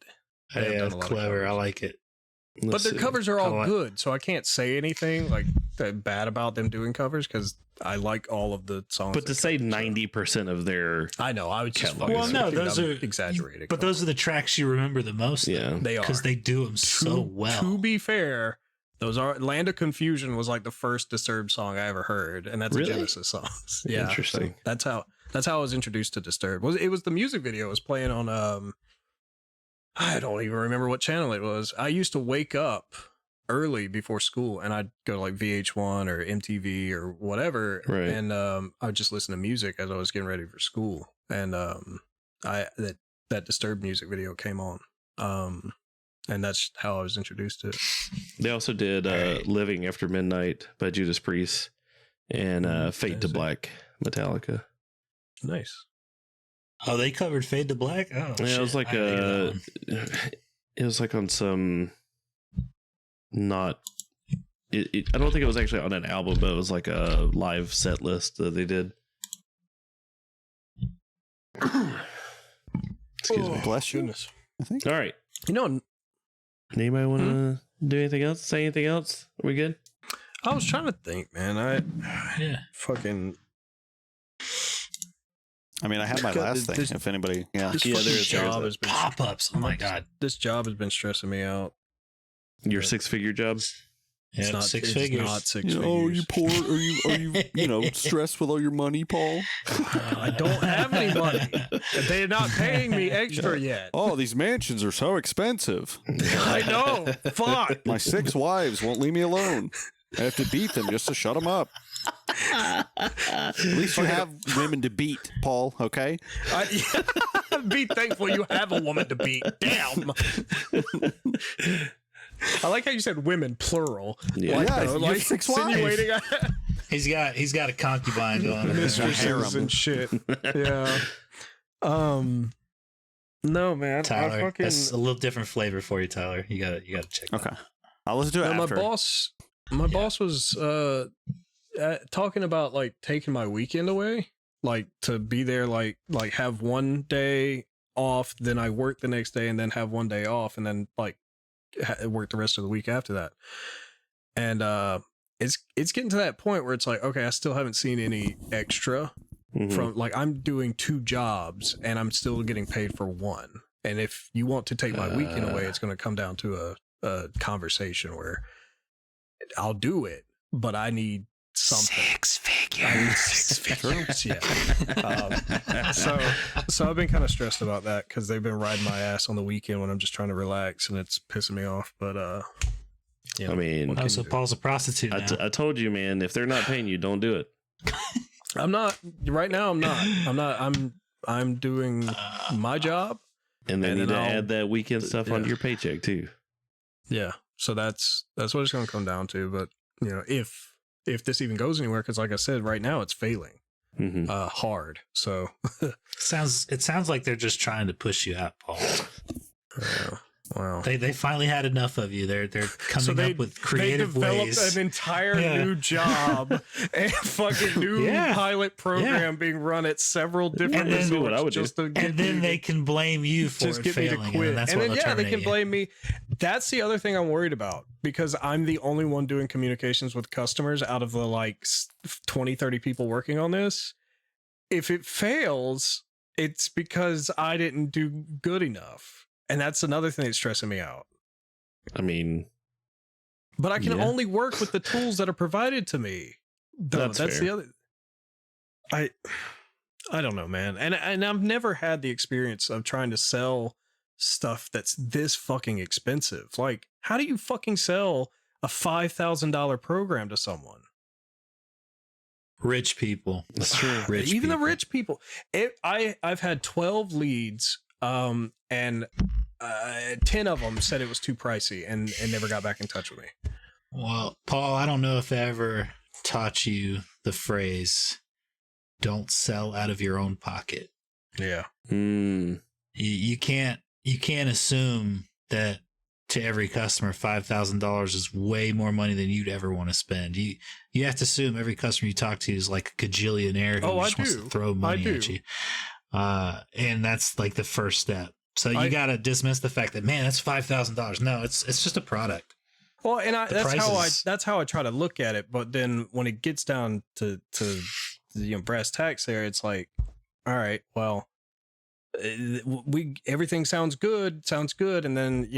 Hey, have done a lot of clever. covers. I like it. But their covers are I all like- good, so I can't say anything like bad about them doing covers because I like all of the songs. But to they say cover, so- 90% of their I know I would just. Catalog. fucking Well, no, think those I'm are- exaggerating. But those are the tracks you remember the most. yeah. they are Because they do them so well. To be fair, those are "Land of Confusion" was like the first Disturbed song I ever heard, and that's Really? a Genesis song. Yeah, Interesting. so that's how I was introduced to Disturbed. It was the music video was playing on I don't even remember what channel it was. I used to wake up early before school and I'd go to like VH1 or MTV or whatever, Right. and I would just listen to music as I was getting ready for school, and that Disturbed music video came on. And that's how I was introduced to it. They also did Living After Midnight by Judas Priest and Fade to I see. Black, Metallica. Nice. Oh, they covered Fade to Black? Oh, Yeah, shit. it was like I gotta hear that one. it was like on some not I don't think it was actually on an album, but it was like a live set list that they did. Excuse me. Bless you. Goodness. I think. All right. You know, Anybody want to do anything else? Say anything else? Are we good? I was trying to think, man. Yeah. Fucking I mean, I had my God, last thing. this- If anybody, yeah. this Yeah, fucking there is job that. has been Pop-ups. Oh my God. This job has been stressing me out. Your 6-figure job? Yeah, It's not six it's figures. Not six You figures. know, you poor? Are you stressed with all your money, Paul? I don't have any money. They're not paying me extra yet. Oh, these mansions are so expensive. I know. Fuck. My 6 wives won't leave me alone. I have to beat them just to shut them up. At least you have women to beat, Paul, okay? Be thankful you have a woman to beat. Damn. I like how you said women plural. Yeah. Like, Yeah, you have 6 wives. insinuating He's got a concubine going on. mistresses and shit. Yeah. No, man. Tyler, I fucking that's a little different flavor for you, Tyler. You gotta check. that Okay. out. I'll listen to it No, after. my boss was talking about like taking my weekend away, like to be there, like have one day off, then I work the next day, and then have one day off, and then like work the rest of the week after that. And it's getting to that point where it's like, okay, I still haven't seen any extra from, like, I'm doing 2 jobs and I'm still getting paid for one. And if you want to take my weekend away, it's going to come down to a conversation where I'll do it, but I need something. 6 figures. I need 6 figures. Yeah. So I've been kind of stressed about that because they've been riding my ass on the weekend when I'm just trying to relax, and it's pissing me off. But you know, I mean, Oh, so Paul's a prostitute now. I told you, man. If they're not paying you, don't do it. I'm not right now. I'm not. I'm doing my job, And they And need then to I'll- add that weekend stuff onto your paycheck too. yeah. So that's what it's going to come down to. But you know, if this even goes anywhere, because like I said, right now it's failing Mm-hmm. hard. So It sounds like they're just trying to push you out, Paul. wow. They finally had enough of you. They're coming up with creative they developed ways. an entire new job and fucking new Yeah. pilot program being run at several different And then- resorts Do what I would just to get and then me they to, can blame you for just it get me failing. to quit. And, that's And why then they'll they terminate can you. blame me. That's the other thing I'm worried about, because I'm the only one doing communications with customers out of the like 20, 30 people working on this. If it fails, it's because I didn't do good enough. And that's another thing that's stressing me out. I mean, But I can Yeah. only work with the tools that are provided to me. That's That's fair. the other. I don't know, man. And I've never had the experience of trying to sell stuff that's this fucking expensive. Like, how do you fucking sell a $5,000 program to someone? Rich people. that's true. Rich Even the people. rich people. I've had 12 leads, and 10 of them said it was too pricey and never got back in touch with me. Well, Paul, I don't know if I ever taught you the phrase "don't sell out of your own pocket." Yeah. Mm, You can't assume that to every customer $5,000 is way more money than you'd ever want to spend. You have to assume every customer you talk to is like a gajillionaire who Oh, I just wants to do. throw money I do. at you. And that's like the first step. So you I- got to dismiss the fact that, man, that's $5,000. No, it's just a product. Well, and The that's how I try to look at it. But then when it gets down to brass tacks, there, it's like, all right, well, everything sounds good, and then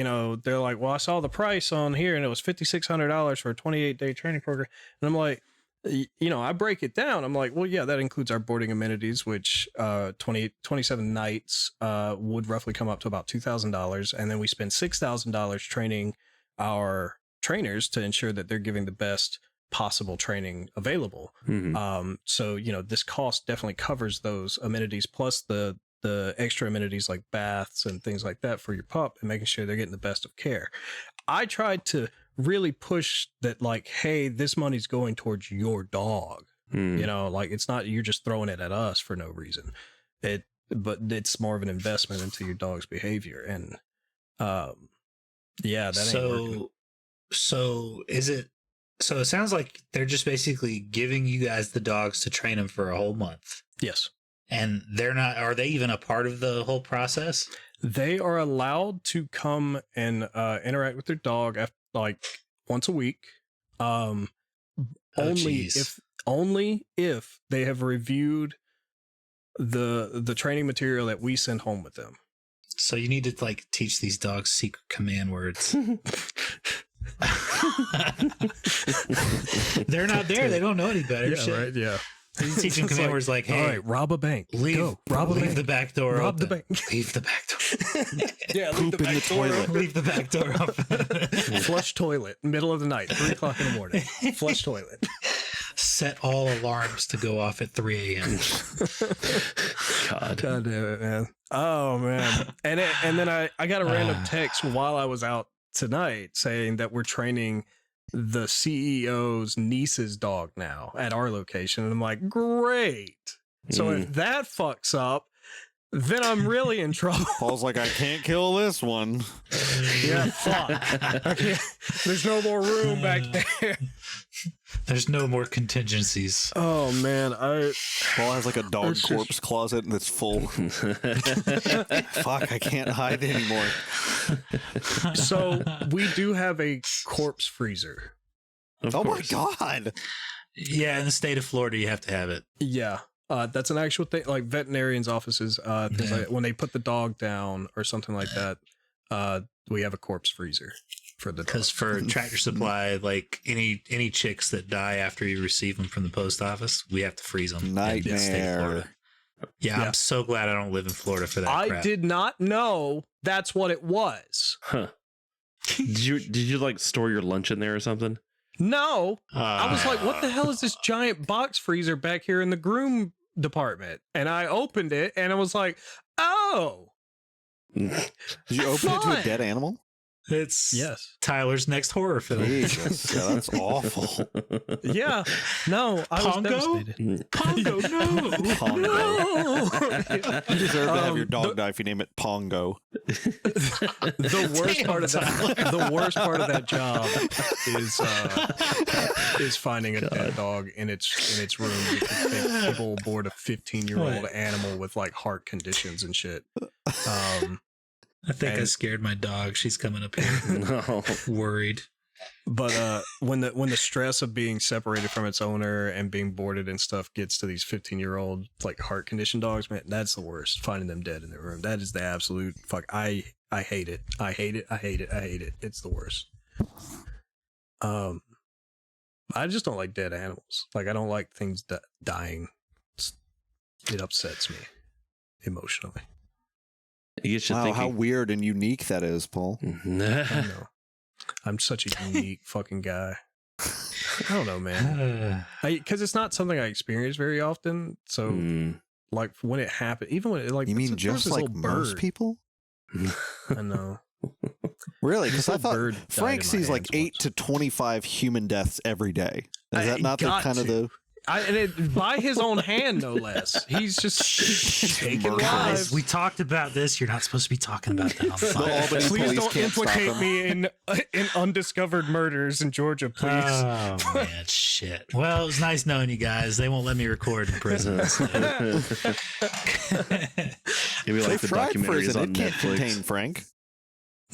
they're like, well, I saw the price on here, and it was $5,600 for a 28-day training program, and I'm like, I break it down. I'm like, well, yeah, that includes our boarding amenities, which 27 nights would roughly come up to about $2,000, and then we spend $6,000 training our trainers to ensure that they're giving the best possible training available. mhm. So this cost definitely covers those amenities plus the extra amenities like baths and things like that for your pup, and making sure they're getting the best of care. I tried to really push that, like, hey, this money's going towards your dog. Mm. Like, it's not you're just throwing it at us for no reason. But it's more of an investment into your dog's behavior. And yeah, that ain't working. So it sounds like they're just basically giving you guys the dogs to train them for a whole month. Yes. And are they even a part of the whole process? They are allowed to come and interact with their dog like once a week. Geez. Only if they have reviewed the training material that we send home with them. So you need to like teach these dogs secret command words. They're not there. They don't know any better. Yeah, Shit. right. Yeah. You teach them It's command like, words like, all "Hey, right, rob a bank. leave, Go. Rob a leave bank. the back door Rob open. the bank. Leave the back door. Yeah, leave Poop the in the back door toilet. open. Leave the back door open. Flush toilet, middle of the night, 3:00 in the morning. Flush toilet. Set all alarms to go off at 3 a.m. God. God damn it, man. Oh man. And then I got a random text while I was out tonight saying that we're training the CEO's niece's dog now at our location. And I'm like, great. So if that fucks up, then I'm really in trouble. Paul's like, I can't kill this one. Yeah, fuck. I can't. There's no more room back there. There's no more contingencies. Oh man, Paul has like a dog It's corpse just- closet that's full. Fuck, I can't hide anymore. so we do have a corpse freezer. Of Oh course. my god. Yeah, in the state of Florida, you have to have it. Yeah. That's an actual thing, like veterinarians' offices. Things Yeah. like when they put the dog down or something like that, we have a corpse freezer for the dog. Because for Tractor Supply, like any chicks that die after you receive them from the post office, we have to freeze them. Nightmare. Yeah, Yeah. I'm so glad I don't live in Florida for that I crap. did not know that's what it was. Huh. Did you like store your lunch in there or something? No, I was like, what the hell is Uh, this giant box freezer back here in the groom department? And I opened it and I was like, oh, Did you open it to a Fun. dead animal? It's yes. Tyler's next horror film. Jesus. Yeah, that's awful. Yeah. No, I was Pongo? devastated. Pongo, no. Pongo. No. You deserve to have your Um, dog die if you name it Pongo. The worst Damn, part of that, the worst part of that job is finding a dead dog in its room because people will board a 15-year-old animal with like heart conditions and shit. I think I And- scared my dog. She's coming up here No. worried. But when the stress of being separated from its owner and being boarded and stuff gets to these 15-year-old like heart condition dogs, man, that's the worst. Finding them dead in their room, that is the absolute fuck. I hate it. I hate it. I hate it. I hate it. It's the worst. I just don't like dead animals. Like I don't like things dying. It upsets me emotionally. You get you Wow, how thinking. weird and unique that is, Paul. I know. I'm such a unique fucking guy. I don't know, man. Because it's not something I experience very often. So, Mm. like, when it happened, even when it, like, You mean there was just this like little most bird. people? I know. Really? Because This I little thought bird died Frank in my sees like hands 8 once. to 25 human deaths every day. Is that not the got kind of to. the... And it by his own hand, no less. He's just taking Murderers. Guys, lives. we talked about this. You're not supposed to be talking about that on the The podcast. Albany Please police don't can't stop implicate him. me in undiscovered murders in Georgia, please. Oh man, shit. Well, it was nice knowing you guys. They won't let me record in prison. so. Maybe They like the fried documentaries prison. on It can't Netflix. contain Frank.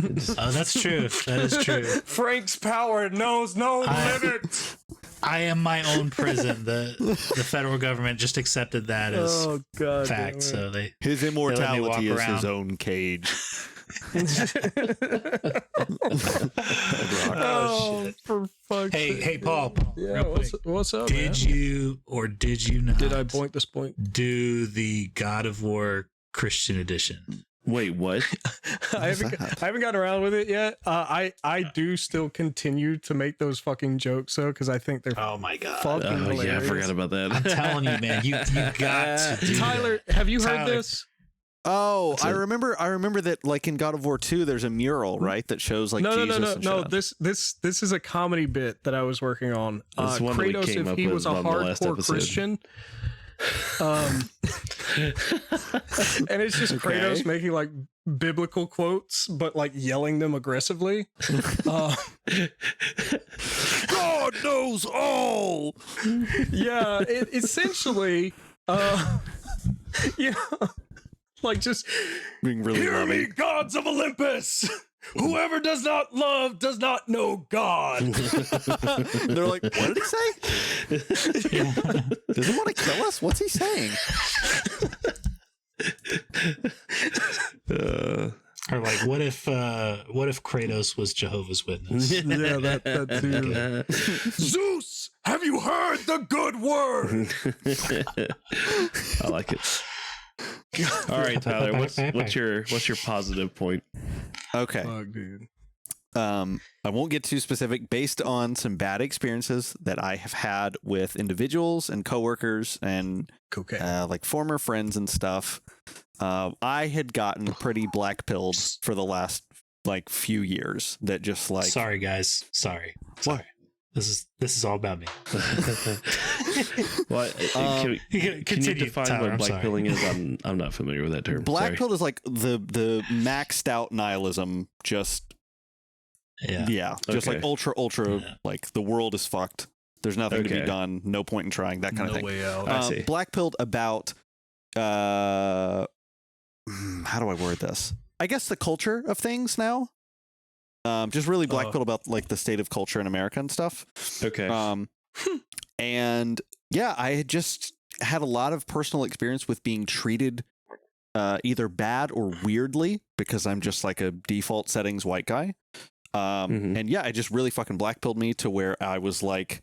Oh, that's true. That is true. Frank's power knows no I- limit. I am my own prison. The federal government just accepted that as Oh God! fact. So they His let me immortality walk is around. his own cage. Oh, shit. for fuck's sake. Hey, Paul. Yeah, real quick. what's up, man? Did you or did you not? Did I point this point? do the God of War Christian edition? Wait, what? I haven't gotten around with it yet. I do still continue to make those fucking jokes though, because I think they're Oh my god! fucking Oh hilarious. yeah, I forgot about I'm that. telling you, man, you got to do Tyler, that. have you heard Tyler. this? Oh, That's I it. remember that like in God of War 2 there's a mural, right, that shows like No, Jesus and no. stuff. This is a comedy bit that I was working on. That's one that we Kratos, came if up he with was a on the last hardcore episode. Christian, and it's just Okay. Kratos making like biblical quotes, but like yelling them aggressively. Uh, God knows all. yeah, it essentially, you know, like just Being really hear me, loving. gods of Olympus. Whoever does not love does not know God. They're like, what did he say? Does he want to kill us? What's he saying? Or like, what if Kratos was Jehovah's Witness? Yeah, that too. Zeus, have you heard the good word? I like it. All right, Tyler. What's your positive point? Okay. Fuck, dude. I won't get too specific based on some bad experiences that I have had with individuals and coworkers and Cocaine. like former friends and stuff. I had gotten pretty black pilled for the last like few years that just like Sorry, guys. Sorry. This is all about me. Well, can you Continue, define Tyler, what I'm black sorry. pilling is? I'm not familiar with that term. Black Sorry. pill is like the maxed out nihilism. Just Yeah. just Okay. like ultra Yeah. like the world is fucked. There's nothing to be Okay. done. No point in trying. That kind of No thing. way out. I see. Black pilled about how do I word this? I guess the culture of things now. Just really black pilled about like the state of culture in America and stuff. Okay. And yeah, I had just had a lot of personal experience with being treated either bad or weirdly because I'm just like a default settings white guy. And yeah, it just really fucking black pilled me to where I was like,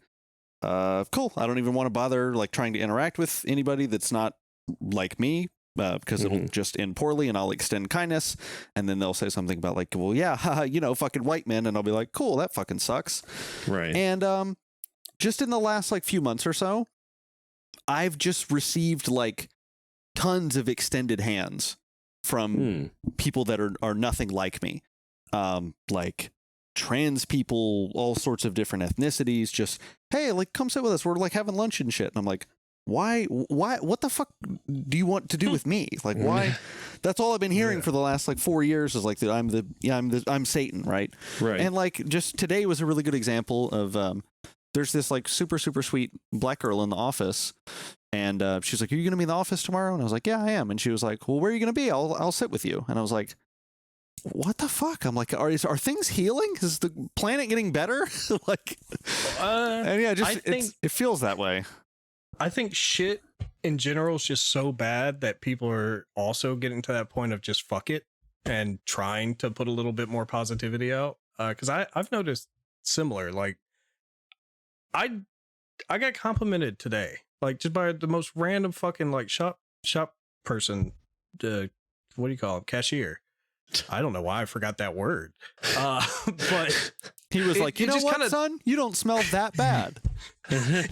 cool. I don't even want to bother like trying to interact with anybody that's not like me. Because it'll just end poorly, and I'll extend kindness, and then they'll say something about like, well, yeah, haha, you know, fucking white men, and I'll be like, cool, that fucking sucks. Right. And just in the last like few months or so, I've just received like tons of extended hands from people that are nothing like me, like trans people, all sorts of different ethnicities. Just hey, like come sit with us. We're like having lunch and shit, and I'm like. Why, what the fuck do you want to do with me? Like, why? That's all I've been hearing for the last like 4 years is like that I'm Satan, right? Right. And like just today was a really good example of, there's this like super sweet black girl in the office. And she's like, are you going to be in the office tomorrow? And I was like, yeah, I am. And she was like, well, where are you going to be? I'll sit with you. And I was like, what the fuck? I'm like, are things healing? Is the planet getting better? Like, and yeah, just it feels that way. I think shit in general is just so bad that people are also getting to that point of just fuck it and trying to put a little bit more positivity out. Because I've noticed similar. Like, I got complimented today, like just by the most random fucking like shop person. What do you call him? Cashier. I don't know why I forgot that word. But he was like, you know what, son? You don't smell that bad.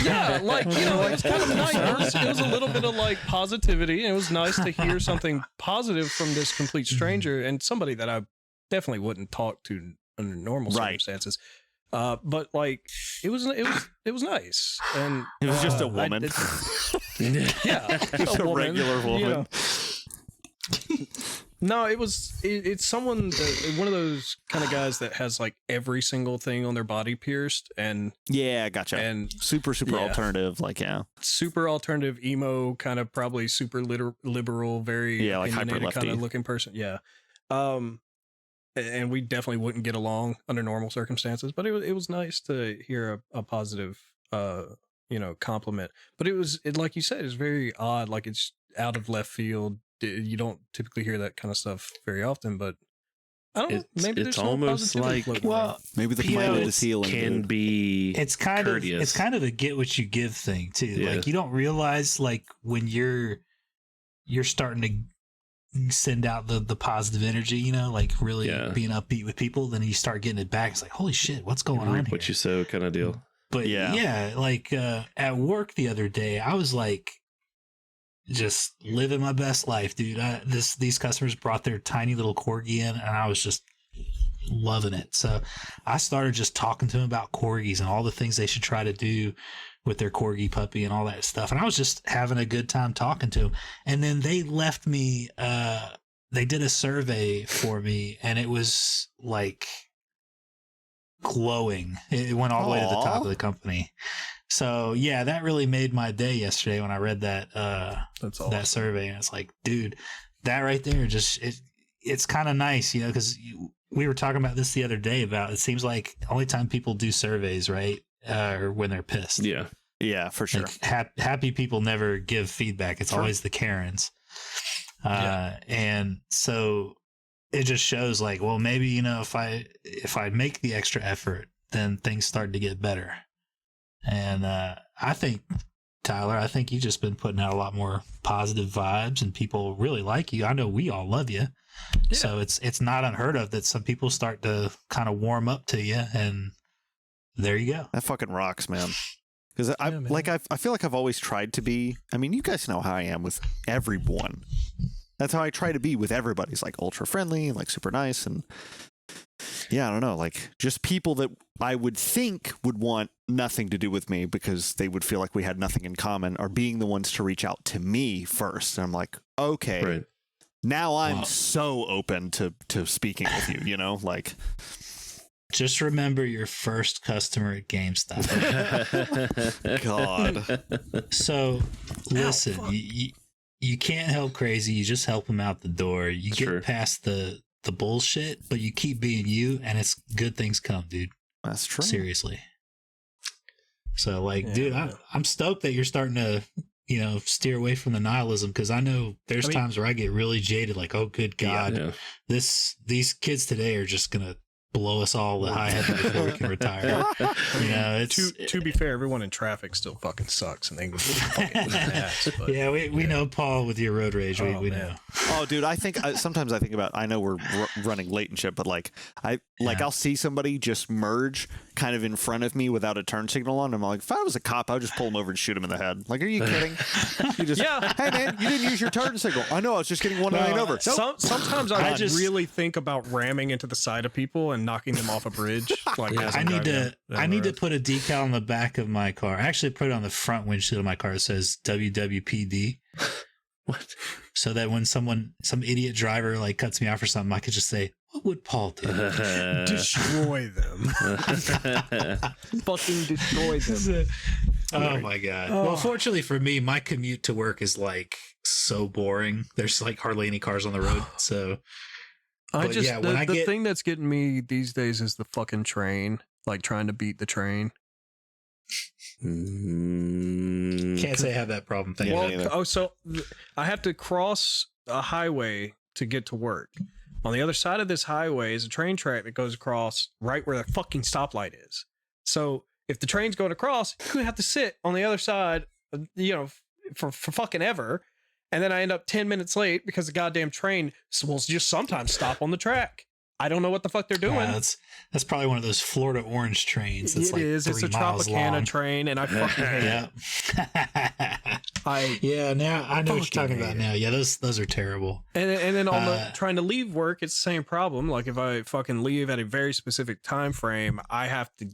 Yeah, like, you know, it was kind of nice. It was a little bit of like positivity, and it was nice to hear something positive from this complete stranger and somebody that I definitely wouldn't talk to under normal circumstances. But like, it was nice, and it was just a woman. Yeah, just a regular woman. You know. No, it's someone one of those kind of guys that has like every single thing on their body pierced, and yeah, gotcha. And super alternative, like super alternative emo, kind of probably super liberal, very like hyper lefty kind of looking person. Yeah, and we definitely wouldn't get along under normal circumstances, but it was nice to hear a positive compliment. But it like you said, it's very odd, like it's out of left field. You don't typically hear that kind of stuff very often, but I don't know. Maybe it's almost like maybe the planet is healing. Can be it's kind courteous. It's kind of a get what you give thing too. Yeah. Like you don't realize like when you're starting to send out the positive energy, you know, like really being upbeat with people, then you start getting it back. It's like, holy shit, what's going on here? What you sow kind of deal. But yeah, like at work the other day, I was like just living my best life, dude. These customers brought their tiny little corgi in, and I was just loving it. So I started just talking to them about corgis and all the things they should try to do with their corgi puppy and all that stuff. And I was just having a good time talking to them. And then they left me, they did a survey for me, and it was like glowing. It went all the way to the top of the company. So yeah, that really made my day yesterday when I read that That's awesome. that survey, and it's like, dude, that right there, just it's kind of nice, you know, because we were talking about this the other day about it seems like the only time people do surveys, right, or when they're pissed. Yeah, for sure. Like, happy people never give feedback. It's always the Karens. And so it just shows like, well, maybe, you know, if I make the extra effort, then things start to get better. And I think, Tyler, you've just been putting out a lot more positive vibes, and people really like you. I know we all love you. Yeah. So it's not unheard of that some people start to kind of warm up to you, and there you go. That fucking rocks, man. Because I feel like I've always tried to be. I mean, you guys know how I am with everyone. That's how I try to be with everybody. It's like ultra friendly and like super nice, and yeah, I don't know, like just people that I would think would want nothing to do with me because they would feel like we had nothing in common, are being the ones to reach out to me first. And I'm like, okay, Right. now I'm so open to speaking with you, you know, like. Just remember your first customer at GameStop. God. So listen, you can't help crazy. You just help them out the door. You Sure. get past the bullshit, but you keep being you, and it's good things come, dude. That's true. Seriously. So like, Yeah, dude, yeah. I'm stoked that you're starting to, you know, steer away from the nihilism, because I know there's times where I get really jaded, like, oh good God, Yeah. these kids today are just gonna blow us all the high head before we can retire. You know, it's To be fair, everyone in traffic still fucking sucks, and they can fucking ass, but, yeah, we know, Paul, with your road rage, we man. know. Oh, dude, I think sometimes I think about. I know we're running late and shit, but like I'll see somebody just merge kind of in front of me without a turn signal on. I'm like, if I was a cop, I would just pull him over and shoot him in the head. Like, are you kidding? You just, hey man, you didn't use your turn signal. I know, I was just getting one lane over. Nope. Sometimes I just really think about ramming into the side of people and knocking them off a bridge. Like, as I I'm need driving to down the road. put a decal on the back of my car. I actually put it on the front windshield of my car. It says WWPD. What? So that when some idiot driver like cuts me off or something, I could just say, "What would Paul do?" Destroy them. Fucking destroy them. Oh my God. Well, fortunately for me, my commute to work is like so boring. There's like hardly any cars on the road. So I But just yeah, when I the get- thing that's getting me these days is the fucking train. Like trying to beat the train. can't say I have that problem. Thank Yeah, you. me either. So I have to cross a highway to get to work. On the other side of this highway is a train track that goes across right where the fucking stoplight is. So if the train's going across, you have to sit on the other side, you know, for fucking ever. And then I end up 10 minutes late because the goddamn train will just sometimes stop on the track. I don't know what the fuck they're doing. That's probably one of those Florida Orange trains. That's It is. It's a 3 miles Tropicana long. train, and I fucking hate it. Yeah. Yeah, now I know what you're talking about hate now. Yeah, those are terrible. And then on the trying to leave work, it's the same problem. Like if I fucking leave at a very specific time frame, I have to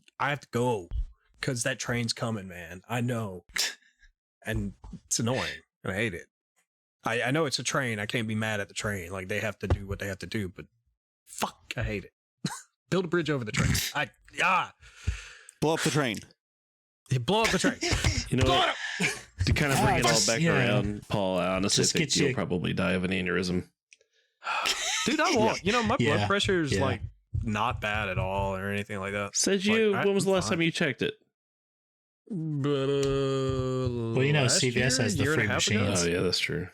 go because that train's coming, man. I know, and it's annoying. And I hate it. I know it's a train. I can't be mad at the train. Like they have to do what they have to do, but fuck, I hate it. Build a bridge over the train. Blow up the train. You blow up the train. You know what? To kind of bring it all back Yeah. around, Paul, I honestly Just think get you'll you- probably die of an aneurysm. Dude, I won't. You know, my Yeah. blood pressure is Yeah. like not bad at all or anything like that. Said Like, you, when was the I'm last fine. time you checked it? Well, you know, CVS has the free machines. Oh, yeah, that's true.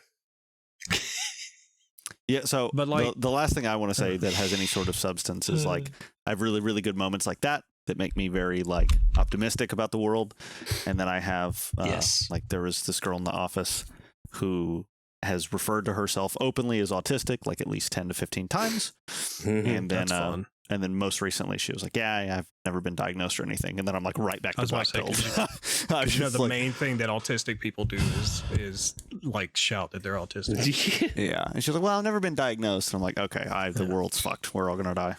Yeah, so But, like- the last thing I want to say that has any sort of substance is like I have really, really good moments like that make me very like optimistic about the world. And then I have Yes. like there was this girl in the office who has referred to herself openly as autistic like at least 10 to 15 times. And then That's fun. and then most recently she was like, yeah, I've never been diagnosed or anything. And then I'm like right back I to was black about to say, pills. I was You know, just the like, main thing that autistic people do is like shout that they're autistic. yeah. And she's like, well, I've never been diagnosed. And I'm like, okay, the Yeah. world's fucked. We're all going to die.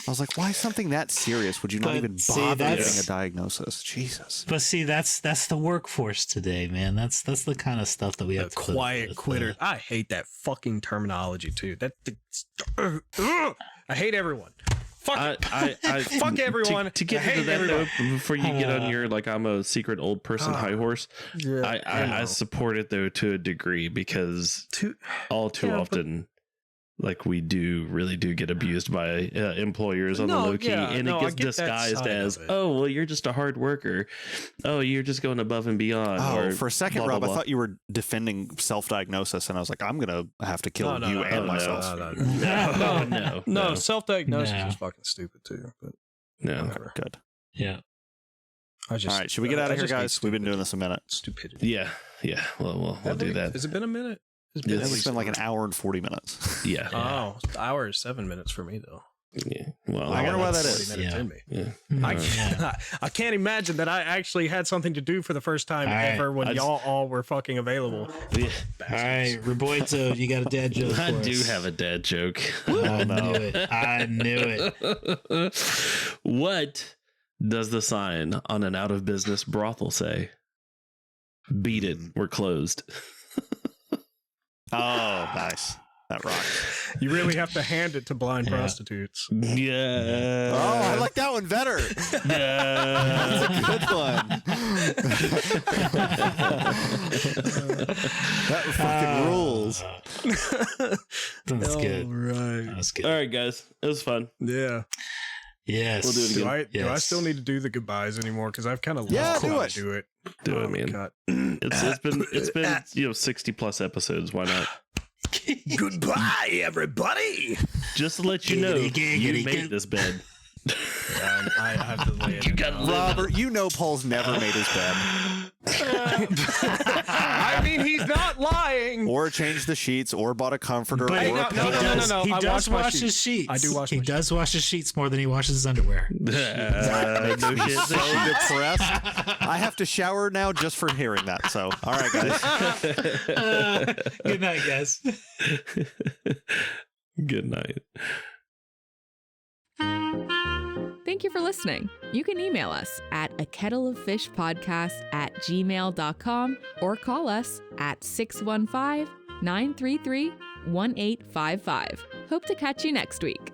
I was like, why something that serious? Would you not But even see, bother that's- getting a diagnosis? Jesus. But see, that's the workforce today, man. That's the kind of stuff that we have The to put up quiet with. quitters. I hate that fucking terminology too. I hate everyone. Fuck. Fuck everyone. To get I hate into that everyone. though, before you get on your like I'm a secret old person high horse, Yeah, I support it though to a degree because all too Yeah, but- often, like we really do get abused by employers on the low key, and I it gets get that disguised side as, of it. oh well, you're just a hard worker, oh you're just going above and beyond. Oh, or for a second, blah, blah, Rob, I blah. thought you were defending self-diagnosis, and I was like, I'm gonna have to kill you and myself. No, Self-diagnosis No. is fucking stupid too. But no. whatever. Good. Yeah. I just, All right, should we get out I of here, just hate guys? We've been doing stupidity. this a minute. Stupidity. Yeah. Well, we'll do that. Has it been a minute? Yeah, It's been like an hour and 40 minutes. Yeah. Oh, hour is 7 minutes for me though. Yeah. Well, I wonder why that that's is. 40 minutes in me. Yeah. I can't imagine that I actually had something to do for the first time All right. ever when I just- y'all all were fucking available. Yeah. All right, Roboito, you got a dad joke. I for do us. have a dad joke. I knew it. I knew it. What does the sign on an out of business brothel say? Beat it. We're closed. Oh, nice. That rocks. You really have to hand it to blind Yeah. prostitutes. Yeah. Oh, I like that one better. Yeah. That's a good one. That fucking rules. That's good. Right. That's All good. right, guys. It was fun. Yeah. Yes. We'll do it again. Do I Yes. still need to do the goodbyes anymore? Because I've kind of Yeah, lost do how it. to do it. Do Oh, it, man. God. It's been 60 plus episodes. Why not? Goodbye, everybody. Just to let you know, Giggity, you giggity, made gig. this bed. I have to lay it. You got Robert, you know Paul's never made his bed. I mean, he's not lying. Or changed the sheets, or bought a comforter, But- or Hey, a no, pillow. no. He I does wash my wash sheets. his sheets. I do wash He my does wash his sheets more than he washes his underwear. No shit. So depressed. I have to shower now just for hearing that. So, all right, guys. Good night, guys. Good night. Thank you for listening. You can email us at akettleoffishpodcast@gmail.com or call us at 615-933-1855. Hope to catch you next week.